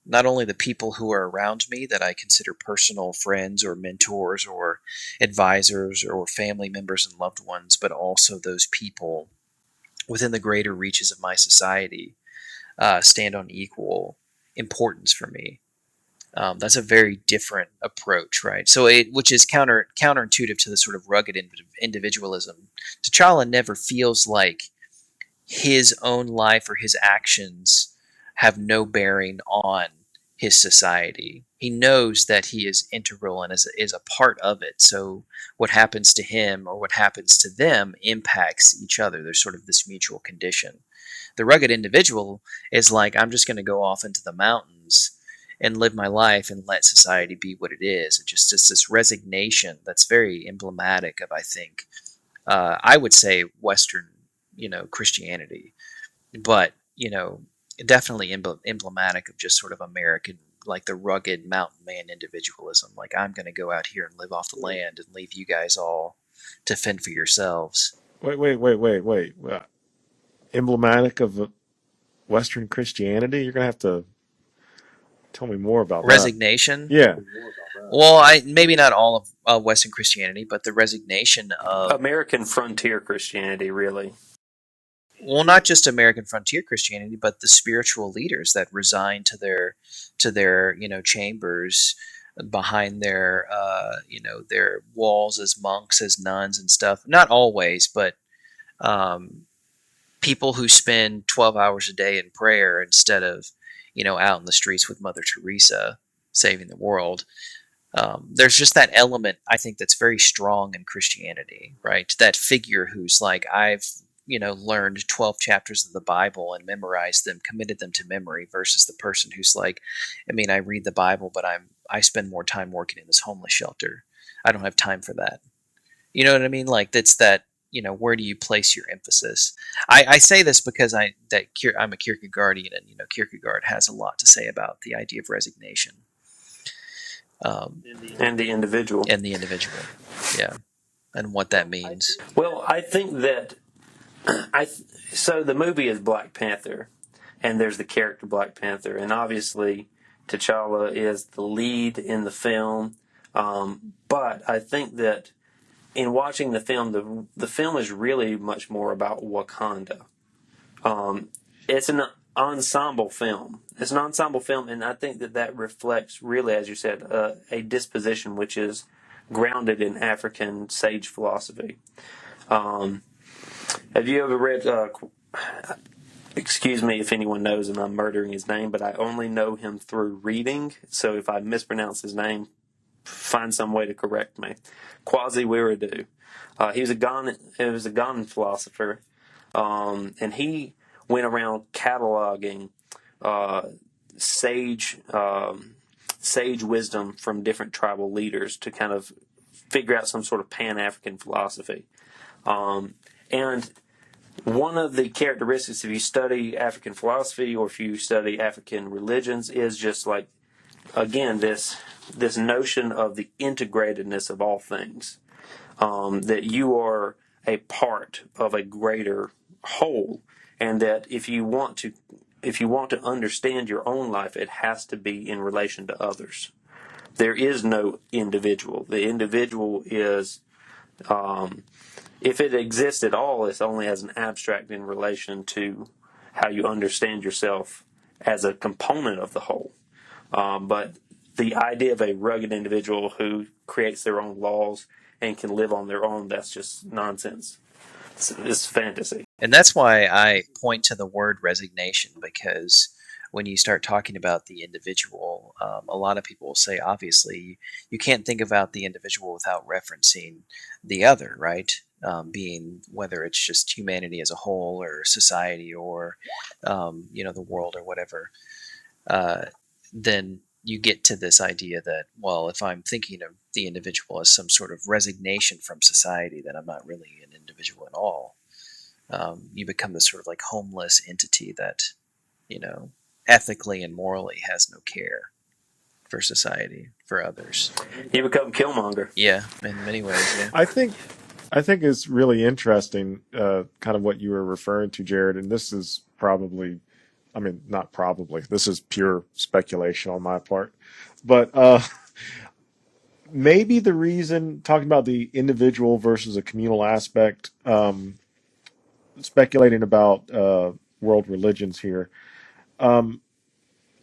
not only the people who are around me that I consider personal friends or mentors or advisors or family members and loved ones, but also those people within the greater reaches of my society stand on equal importance for me. That's a very different approach, right? So, which is counterintuitive to the sort of rugged individualism. T'Challa never feels like his own life or his actions have no bearing on his society. He knows that he is integral and is a part of it. So what happens to him or what happens to them impacts each other. There's sort of this mutual condition. The rugged individual is like, I'm just going to go off into the mountains and live my life and let society be what it is. It's this resignation that's very emblematic of, I think, I would say Western, Christianity, but definitely emblematic of just sort of American, like the rugged mountain man individualism. Like, I'm going to go out here and live off the land and leave you guys all to fend for yourselves. Wait. Emblematic of Western Christianity? You're gonna have to tell me more about that. Resignation. Yeah. Well, maybe not all of Western Christianity, but the resignation of American frontier Christianity, really. well, not just American frontier Christianity, but the spiritual leaders that resign to their chambers behind their walls as monks, as nuns and stuff. Not always, but people who spend 12 hours a day in prayer instead of out in the streets with Mother Teresa saving the world. There's just that element, I think, that's very strong in Christianity, right? That figure who's like, I've learned 12 chapters of the Bible and memorized them, committed them to memory, versus the person who's like, I read the Bible, but I spend more time working in this homeless shelter. I don't have time for that. You know what I mean? Like, that's that, where do you place your emphasis? I say this because I'm a Kierkegaardian, and Kierkegaard has a lot to say about the idea of resignation. And the individual. Yeah. And what that means. Well, I think that so the movie is Black Panther, and there's the character Black Panther, and obviously T'Challa is the lead in the film. But I think that in watching the film, the film is really much more about Wakanda. It's an ensemble film. It's an ensemble film, and I think that reflects really, as you said, a disposition which is grounded in African sage philosophy. Have you ever read, excuse me if anyone knows and I'm murdering his name, but I only know him through reading, so if I mispronounce his name, find some way to correct me. Kwasi Wiredu. He was a Ghanaian philosopher, and he went around cataloging sage wisdom from different tribal leaders to kind of figure out some sort of Pan-African philosophy. And one of the characteristics, if you study African philosophy or if you study African religions, is just like, again, this notion of the integratedness of all things, that you are a part of a greater whole, and that if you want to understand your own life, it has to be in relation to others. There is no individual. The individual is, if it exists at all, it's only as an abstract in relation to how you understand yourself as a component of the whole. But the idea of a rugged individual who creates their own laws and can live on their own, that's just nonsense. It's fantasy. And that's why I point to the word resignation, because when you start talking about the individual, a lot of people will say, obviously, you can't think about the individual without referencing the other, right? Being whether it's just humanity as a whole or society or, the world or whatever. Then you get to this idea that, well, if I'm thinking of the individual as some sort of resignation from society, then I'm not really an individual at all. You become this sort of like homeless entity that, ethically and morally has no care for society, for others. You become Killmonger. Yeah, in many ways. Yeah. I think it's really interesting, kind of what you were referring to, Jared, and this is probably I mean, not probably. This is pure speculation on my part. But maybe the reason, talking about the individual versus a communal aspect, speculating about world religions here,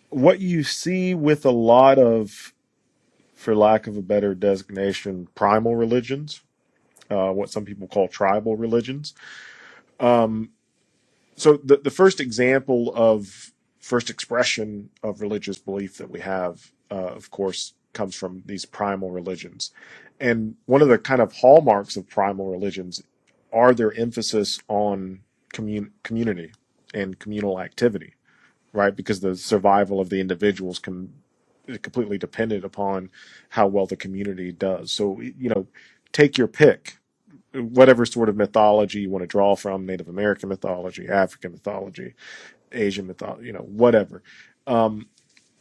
what you see with a lot of, for lack of a better designation, primal religions, what some people call tribal religions. So the first example of first expression of religious belief that we have, of course, comes from these primal religions. And one of the kind of hallmarks of primal religions are their emphasis on community and communal activity, right? Because the survival of the individuals is completely dependent upon how well the community does. So, take your pick, whatever sort of mythology you want to draw from, Native American mythology, African mythology, Asian mythology, whatever.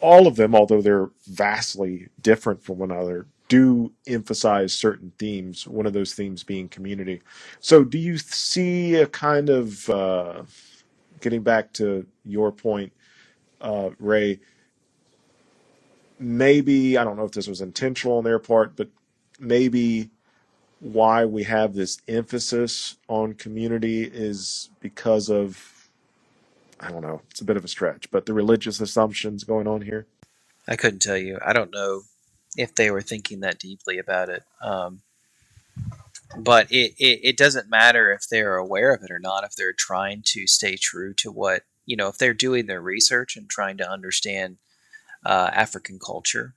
All of them, although they're vastly different from one another, do emphasize certain themes, one of those themes being community. So do you see a kind of, getting back to your point, Ray, maybe, I don't know if this was intentional on their part, but maybe why we have this emphasis on community is because of, I don't know, it's a bit of a stretch, but the religious assumptions going on here. I couldn't tell you. I don't know if they were thinking that deeply about it. But it doesn't matter if they're aware of it or not, if they're trying to stay true to what, if they're doing their research and trying to understand African culture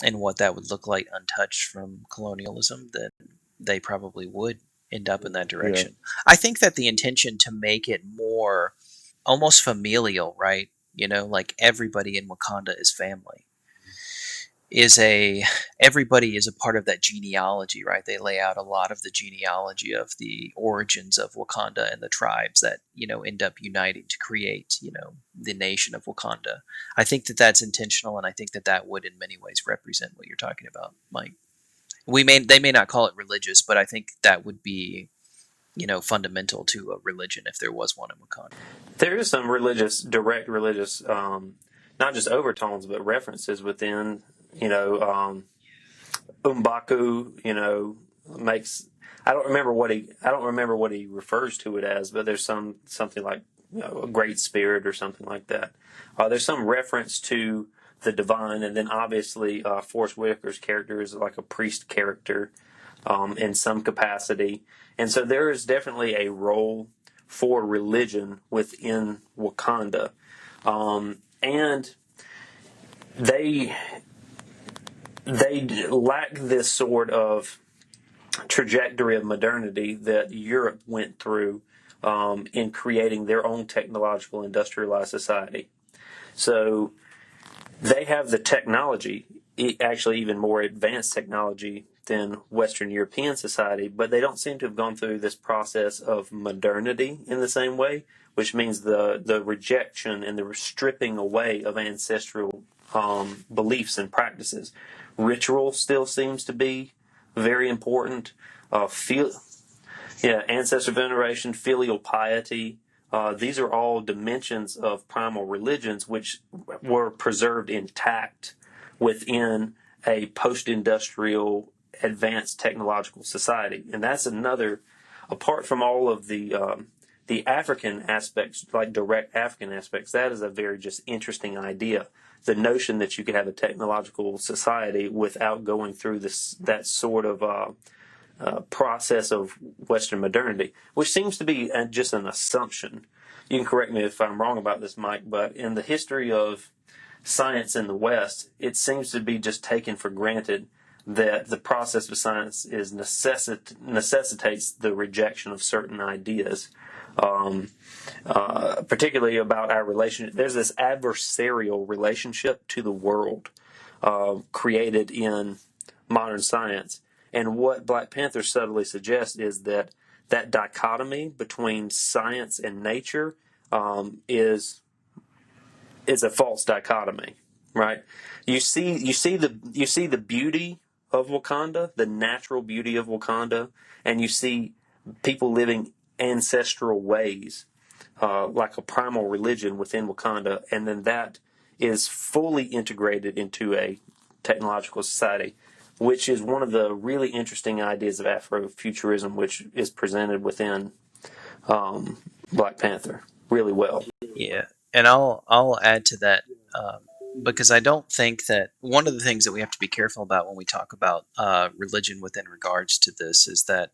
and what that would look like untouched from colonialism, then they probably would end up in that direction. Yeah. I think that the intention to make it more almost familial, right? Like everybody in Wakanda is family. Everybody is a part of that genealogy, right? They lay out a lot of the genealogy of the origins of Wakanda and the tribes that, end up uniting to create, the nation of Wakanda. I think that that's intentional, and I think that that would in many ways represent what you're talking about, Mike. They may not call it religious, but I think that would be, fundamental to a religion if there was one in Wakanda. There is some direct religious, not just overtones, but references within, M'Baku, makes, I don't remember what he refers to it as, but there's something like, a great spirit or something like that. There's some reference to the divine, and then obviously, Forrest Whitaker's character is like a priest character, in some capacity. And so there is definitely a role for religion within Wakanda. And they lack this sort of trajectory of modernity that Europe went through in creating their own technological industrialized society. So they have the technology, actually even more advanced technology than Western European society, but they don't seem to have gone through this process of modernity in the same way, which means the rejection and the stripping away of ancestral beliefs and practices. Ritual still seems to be very important. Ancestor veneration, filial piety. These are all dimensions of primal religions which were preserved intact within a post-industrial advanced technological society. And that's another, apart from all of the African aspects, like direct African aspects, that is a very just interesting idea. The notion that you could have a technological society without going through that sort of process of Western modernity, which seems to be just an assumption. You can correct me if I'm wrong about this, Mike, but in the history of science in the West, it seems to be just taken for granted that the process of science is necessitates the rejection of certain ideas, particularly about our relationship. There's this adversarial relationship to the world created in modern science. And what Black Panther subtly suggests is that dichotomy between science and nature is a false dichotomy, right? You see the beauty of Wakanda, the natural beauty of Wakanda, and you see people living ancestral ways like a primal religion within Wakanda, and then that is fully integrated into a technological society, which is one of the really interesting ideas of Afrofuturism, which is presented within Black Panther really well. Yeah, and I'll add to that, because I don't think that one of the things that we have to be careful about when we talk about religion within regards to this is that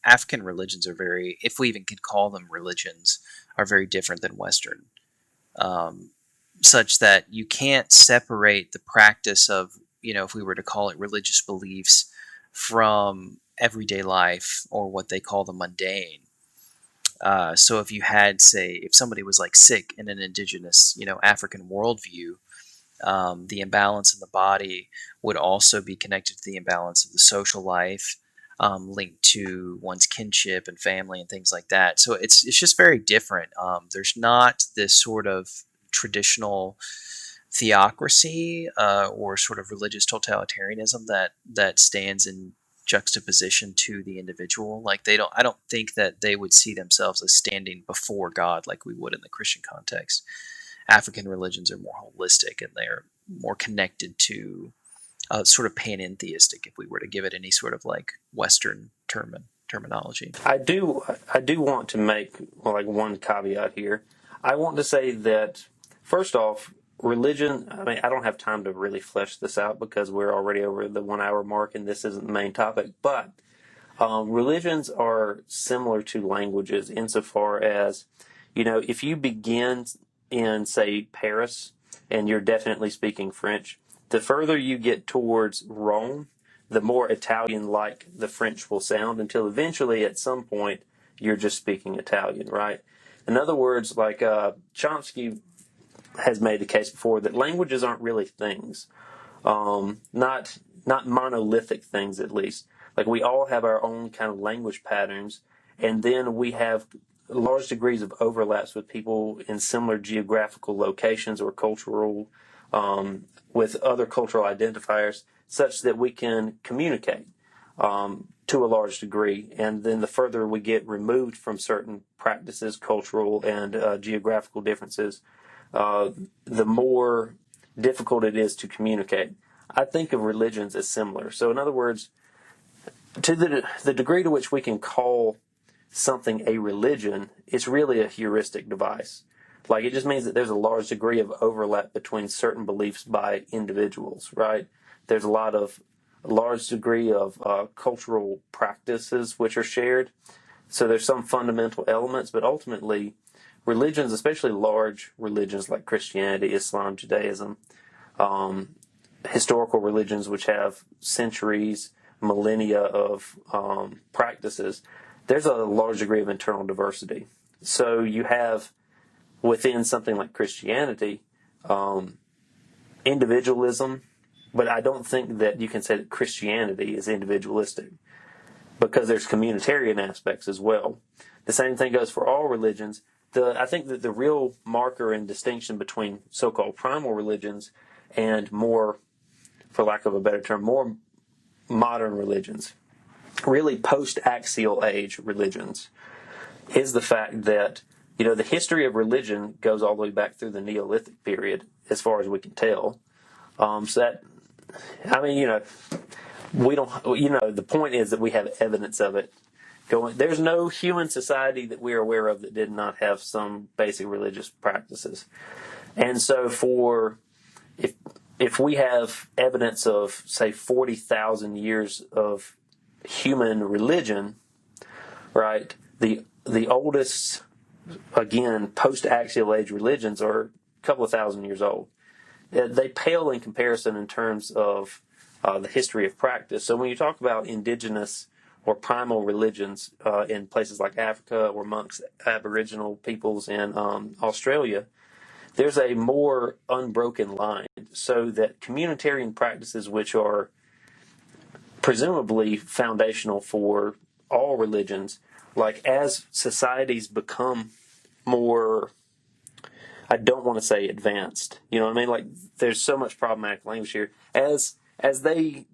African religions are very, if we even could call them religions, are very different than Western, such that you can't separate the practice of, if we were to call it religious beliefs, from everyday life or what they call the mundane. So if you had, say, if somebody was like sick in an indigenous, African worldview, the imbalance in the body would also be connected to the imbalance of the social life, linked to one's kinship and family and things like that. So it's just very different. There's not this sort of traditional theocracy or sort of religious totalitarianism that stands in juxtaposition to the individual. Like I don't think that they would see themselves as standing before God like we would in the Christian context. African religions are more holistic and they're more connected to sort of panentheistic, if we were to give it any sort of like Western terminology. I do want to make like one caveat here. I want to say that first off, religion. I mean, I don't have time to really flesh this out because we're already over the 1 hour mark, and this isn't the main topic. But religions are similar to languages insofar as, if you begin in, say, Paris, and you're definitely speaking French, the further you get towards Rome, the more Italian-like the French will sound until eventually at some point you're just speaking Italian, right? In other words, like Chomsky has made the case before that languages aren't really things, not monolithic things at least. Like we all have our own kind of language patterns, and then we have large degrees of overlaps with people in similar geographical locations or cultural, with other cultural identifiers, such that we can communicate to a large degree. And then the further we get removed from certain practices, cultural and geographical differences, the more difficult it is to communicate. I think of religions as similar. So in other words, to the degree to which we can call something a religion, it's really a heuristic device. Like it just means that there's a large degree of overlap between certain beliefs by individuals, right? There's a large degree of cultural practices which are shared. So there's some fundamental elements, but ultimately religions, especially large religions like Christianity, Islam, Judaism, historical religions which have centuries, millennia of practices, there's a large degree of internal diversity. So you have within something like Christianity, individualism, but I don't think that you can say that Christianity is individualistic because there's communitarian aspects as well. The same thing goes for all religions. I think that the real marker and distinction between so-called primal religions and more, for lack of a better term, more modern religions, really post-axial age religions, is the fact that, the history of religion goes all the way back through the Neolithic period, as far as we can tell. So that, we don't, the point is that we have evidence of it going. There's no human society that we are aware of that did not have some basic religious practices. And so if we have evidence of, say, 40,000 years of human religion, right, the oldest, again, post-axial age religions are a couple of thousand years old. They pale in comparison in terms of the history of practice. So when you talk about indigenous or primal religions in places like Africa or amongst Aboriginal peoples in Australia, there's a more unbroken line, so that communitarian practices, which are presumably foundational for all religions, like as societies become more, I don't want to say advanced, you know what I mean? Like there's so much problematic language here. As they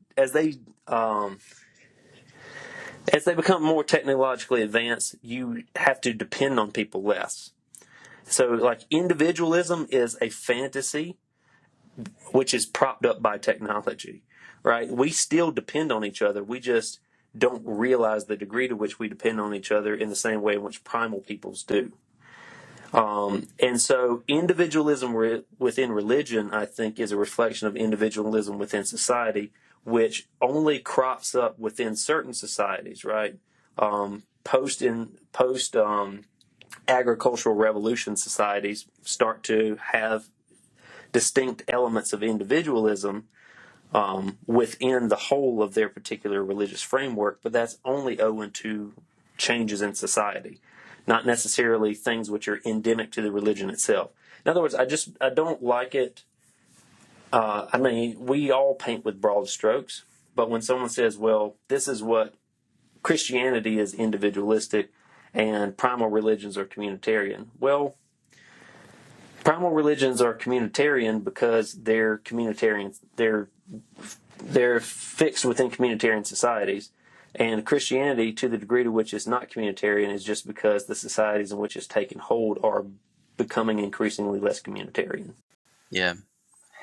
As they become more technologically advanced, you have to depend on people less. So, like, individualism is a fantasy which is propped up by technology, right? We still depend on each other. We just don't realize the degree to which we depend on each other in the same way in which primal peoples do. And so individualism within religion, I think, is a reflection of individualism within society, which only crops up within certain societies, right? Post agricultural revolution societies start to have distinct elements of individualism within the whole of their particular religious framework, but that's only owing to changes in society, not necessarily things which are endemic to the religion itself. In other words, I don't like it. I mean, we all paint with broad strokes, but when someone says, well, this is what Christianity is individualistic and primal religions are communitarian, well, primal religions are communitarian because they're communitarian. They're fixed within communitarian societies. And Christianity, to the degree to which it's not communitarian, is just because the societies in which it's taken hold are becoming increasingly less communitarian. Yeah.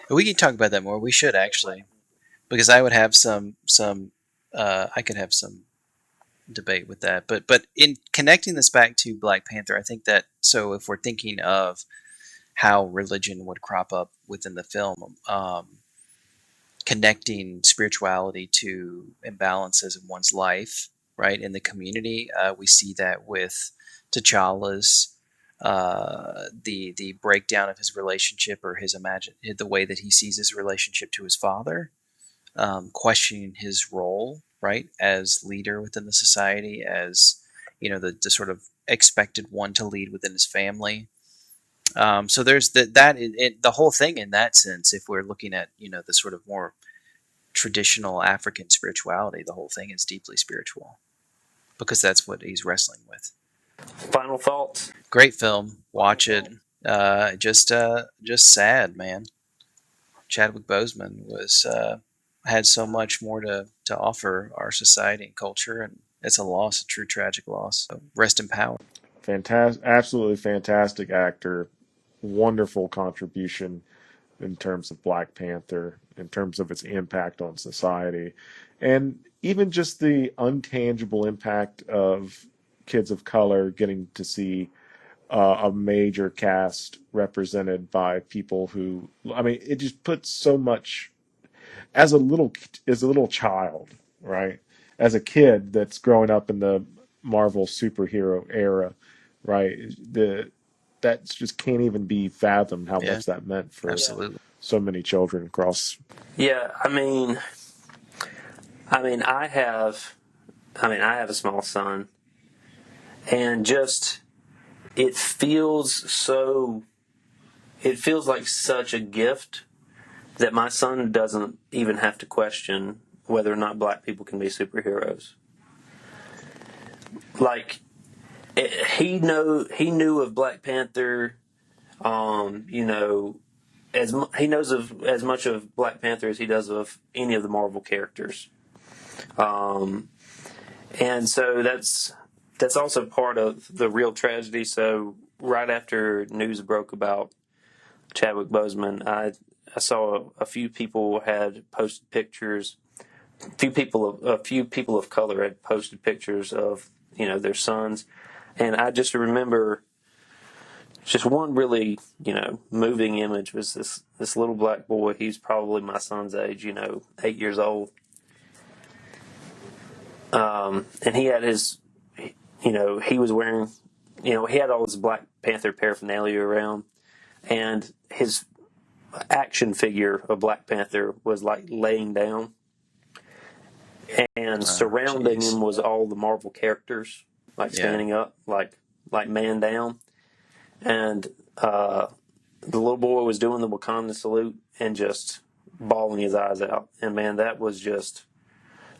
We can talk about that more. We should actually, because I would have I could have some debate with that. But in connecting this back to Black Panther, I think that, so if we're thinking of how religion would crop up within the film, connecting spirituality to imbalances in one's life, right, in the community, we see that with T'Challa's the breakdown of his relationship, or the way that he sees his relationship to his father, questioning his role, right, as leader within the society, as the sort of expected one to lead within his family. So there's the whole thing in that sense. If we're looking at the sort of more traditional African spirituality, the whole thing is deeply spiritual because that's what he's wrestling with. Final thoughts? Great film. Watch it. Just sad, man. Chadwick Boseman had so much more to offer our society and culture, and it's a loss, a true tragic loss. So rest in power. Fantastic, absolutely fantastic actor. Wonderful contribution in terms of Black Panther, in terms of its impact on society, and even just the untangible impact of kids of color getting to see a major cast represented by people who, I mean, it just puts so much as a little child, right? As a kid that's growing up in the Marvel superhero era, right? That just can't even be fathomed how Yeah, much that meant for absolutely. so many children across. Yeah, I mean, I have a small son, and just it feels like such a gift that my son doesn't even have to question whether or not black people can be superheroes. Like, he knew of Black Panther, he knows of as much of Black Panther as he does of any of the Marvel characters. And so that's also part of the real tragedy. So right after news broke about Chadwick Boseman, I saw a few people had posted pictures. A few people of color had posted pictures of their sons, and I just remember just one really moving image was this little black boy. He's probably my son's age, 8 years old, and he had he was wearing, he had all his Black Panther paraphernalia around, and his action figure of Black Panther was like laying down, and surrounding him was all the Marvel characters, like standing up, like man down, and the little boy was doing the Wakanda salute and just bawling his eyes out. And man, that was just,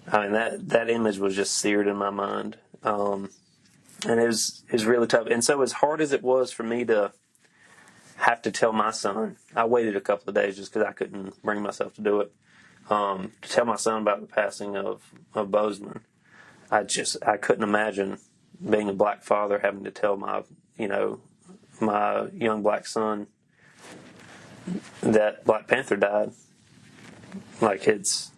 that image was just seared in my mind. And it was really tough. And so as hard as it was for me to have to tell my son, I waited a couple of days just because I couldn't bring myself to do it, to tell my son about the passing of Boseman. I couldn't imagine being a black father having to tell my young black son that Black Panther died. Like, it's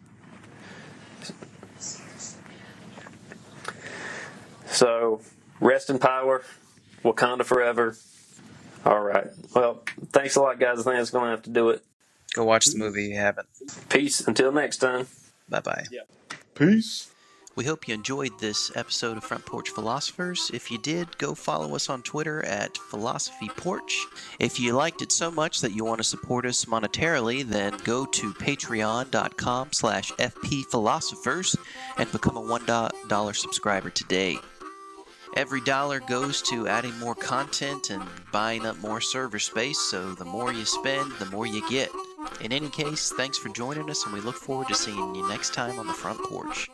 so rest in power, Wakanda forever. All right. Well, thanks a lot, guys. I think that's going to have to do it. Go watch the movie if you haven't. Peace. Until next time. Bye-bye. Peace. We hope you enjoyed this episode of Front Porch Philosophers. If you did, go follow us on Twitter at Philosophy Porch. If you liked it so much that you want to support us monetarily, then go to patreon.com/FPPhilosophers and become a $1 subscriber today. Every dollar goes to adding more content and buying up more server space, so the more you spend, the more you get. In any case, thanks for joining us, and we look forward to seeing you next time on the Front Porch.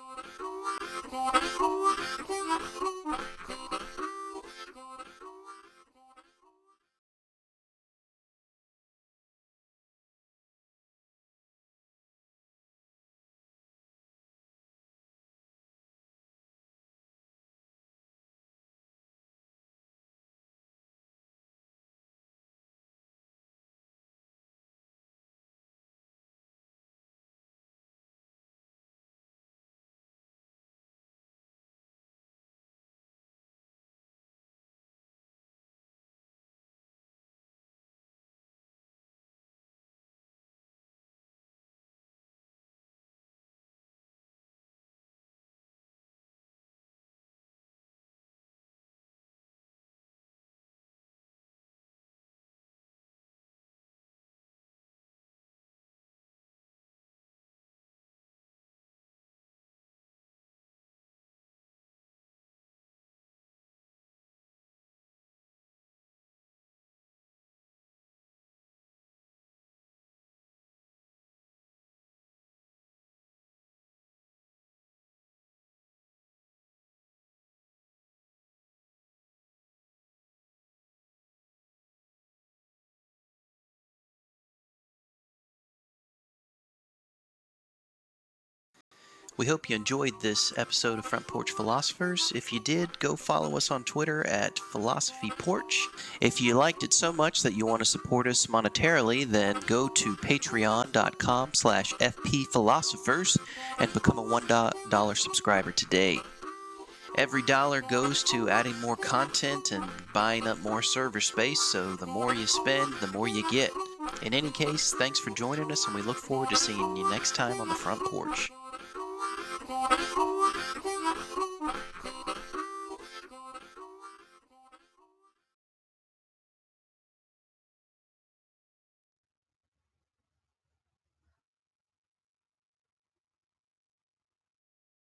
We hope you enjoyed this episode of Front Porch Philosophers. If you did, go follow us on Twitter at Philosophy Porch. If you liked it so much that you want to support us monetarily, then go to patreon.com/FPPhilosophers and become a $1 subscriber today. Every dollar goes to adding more content and buying up more server space, so the more you spend, the more you get. In any case, thanks for joining us, and we look forward to seeing you next time on the Front Porch.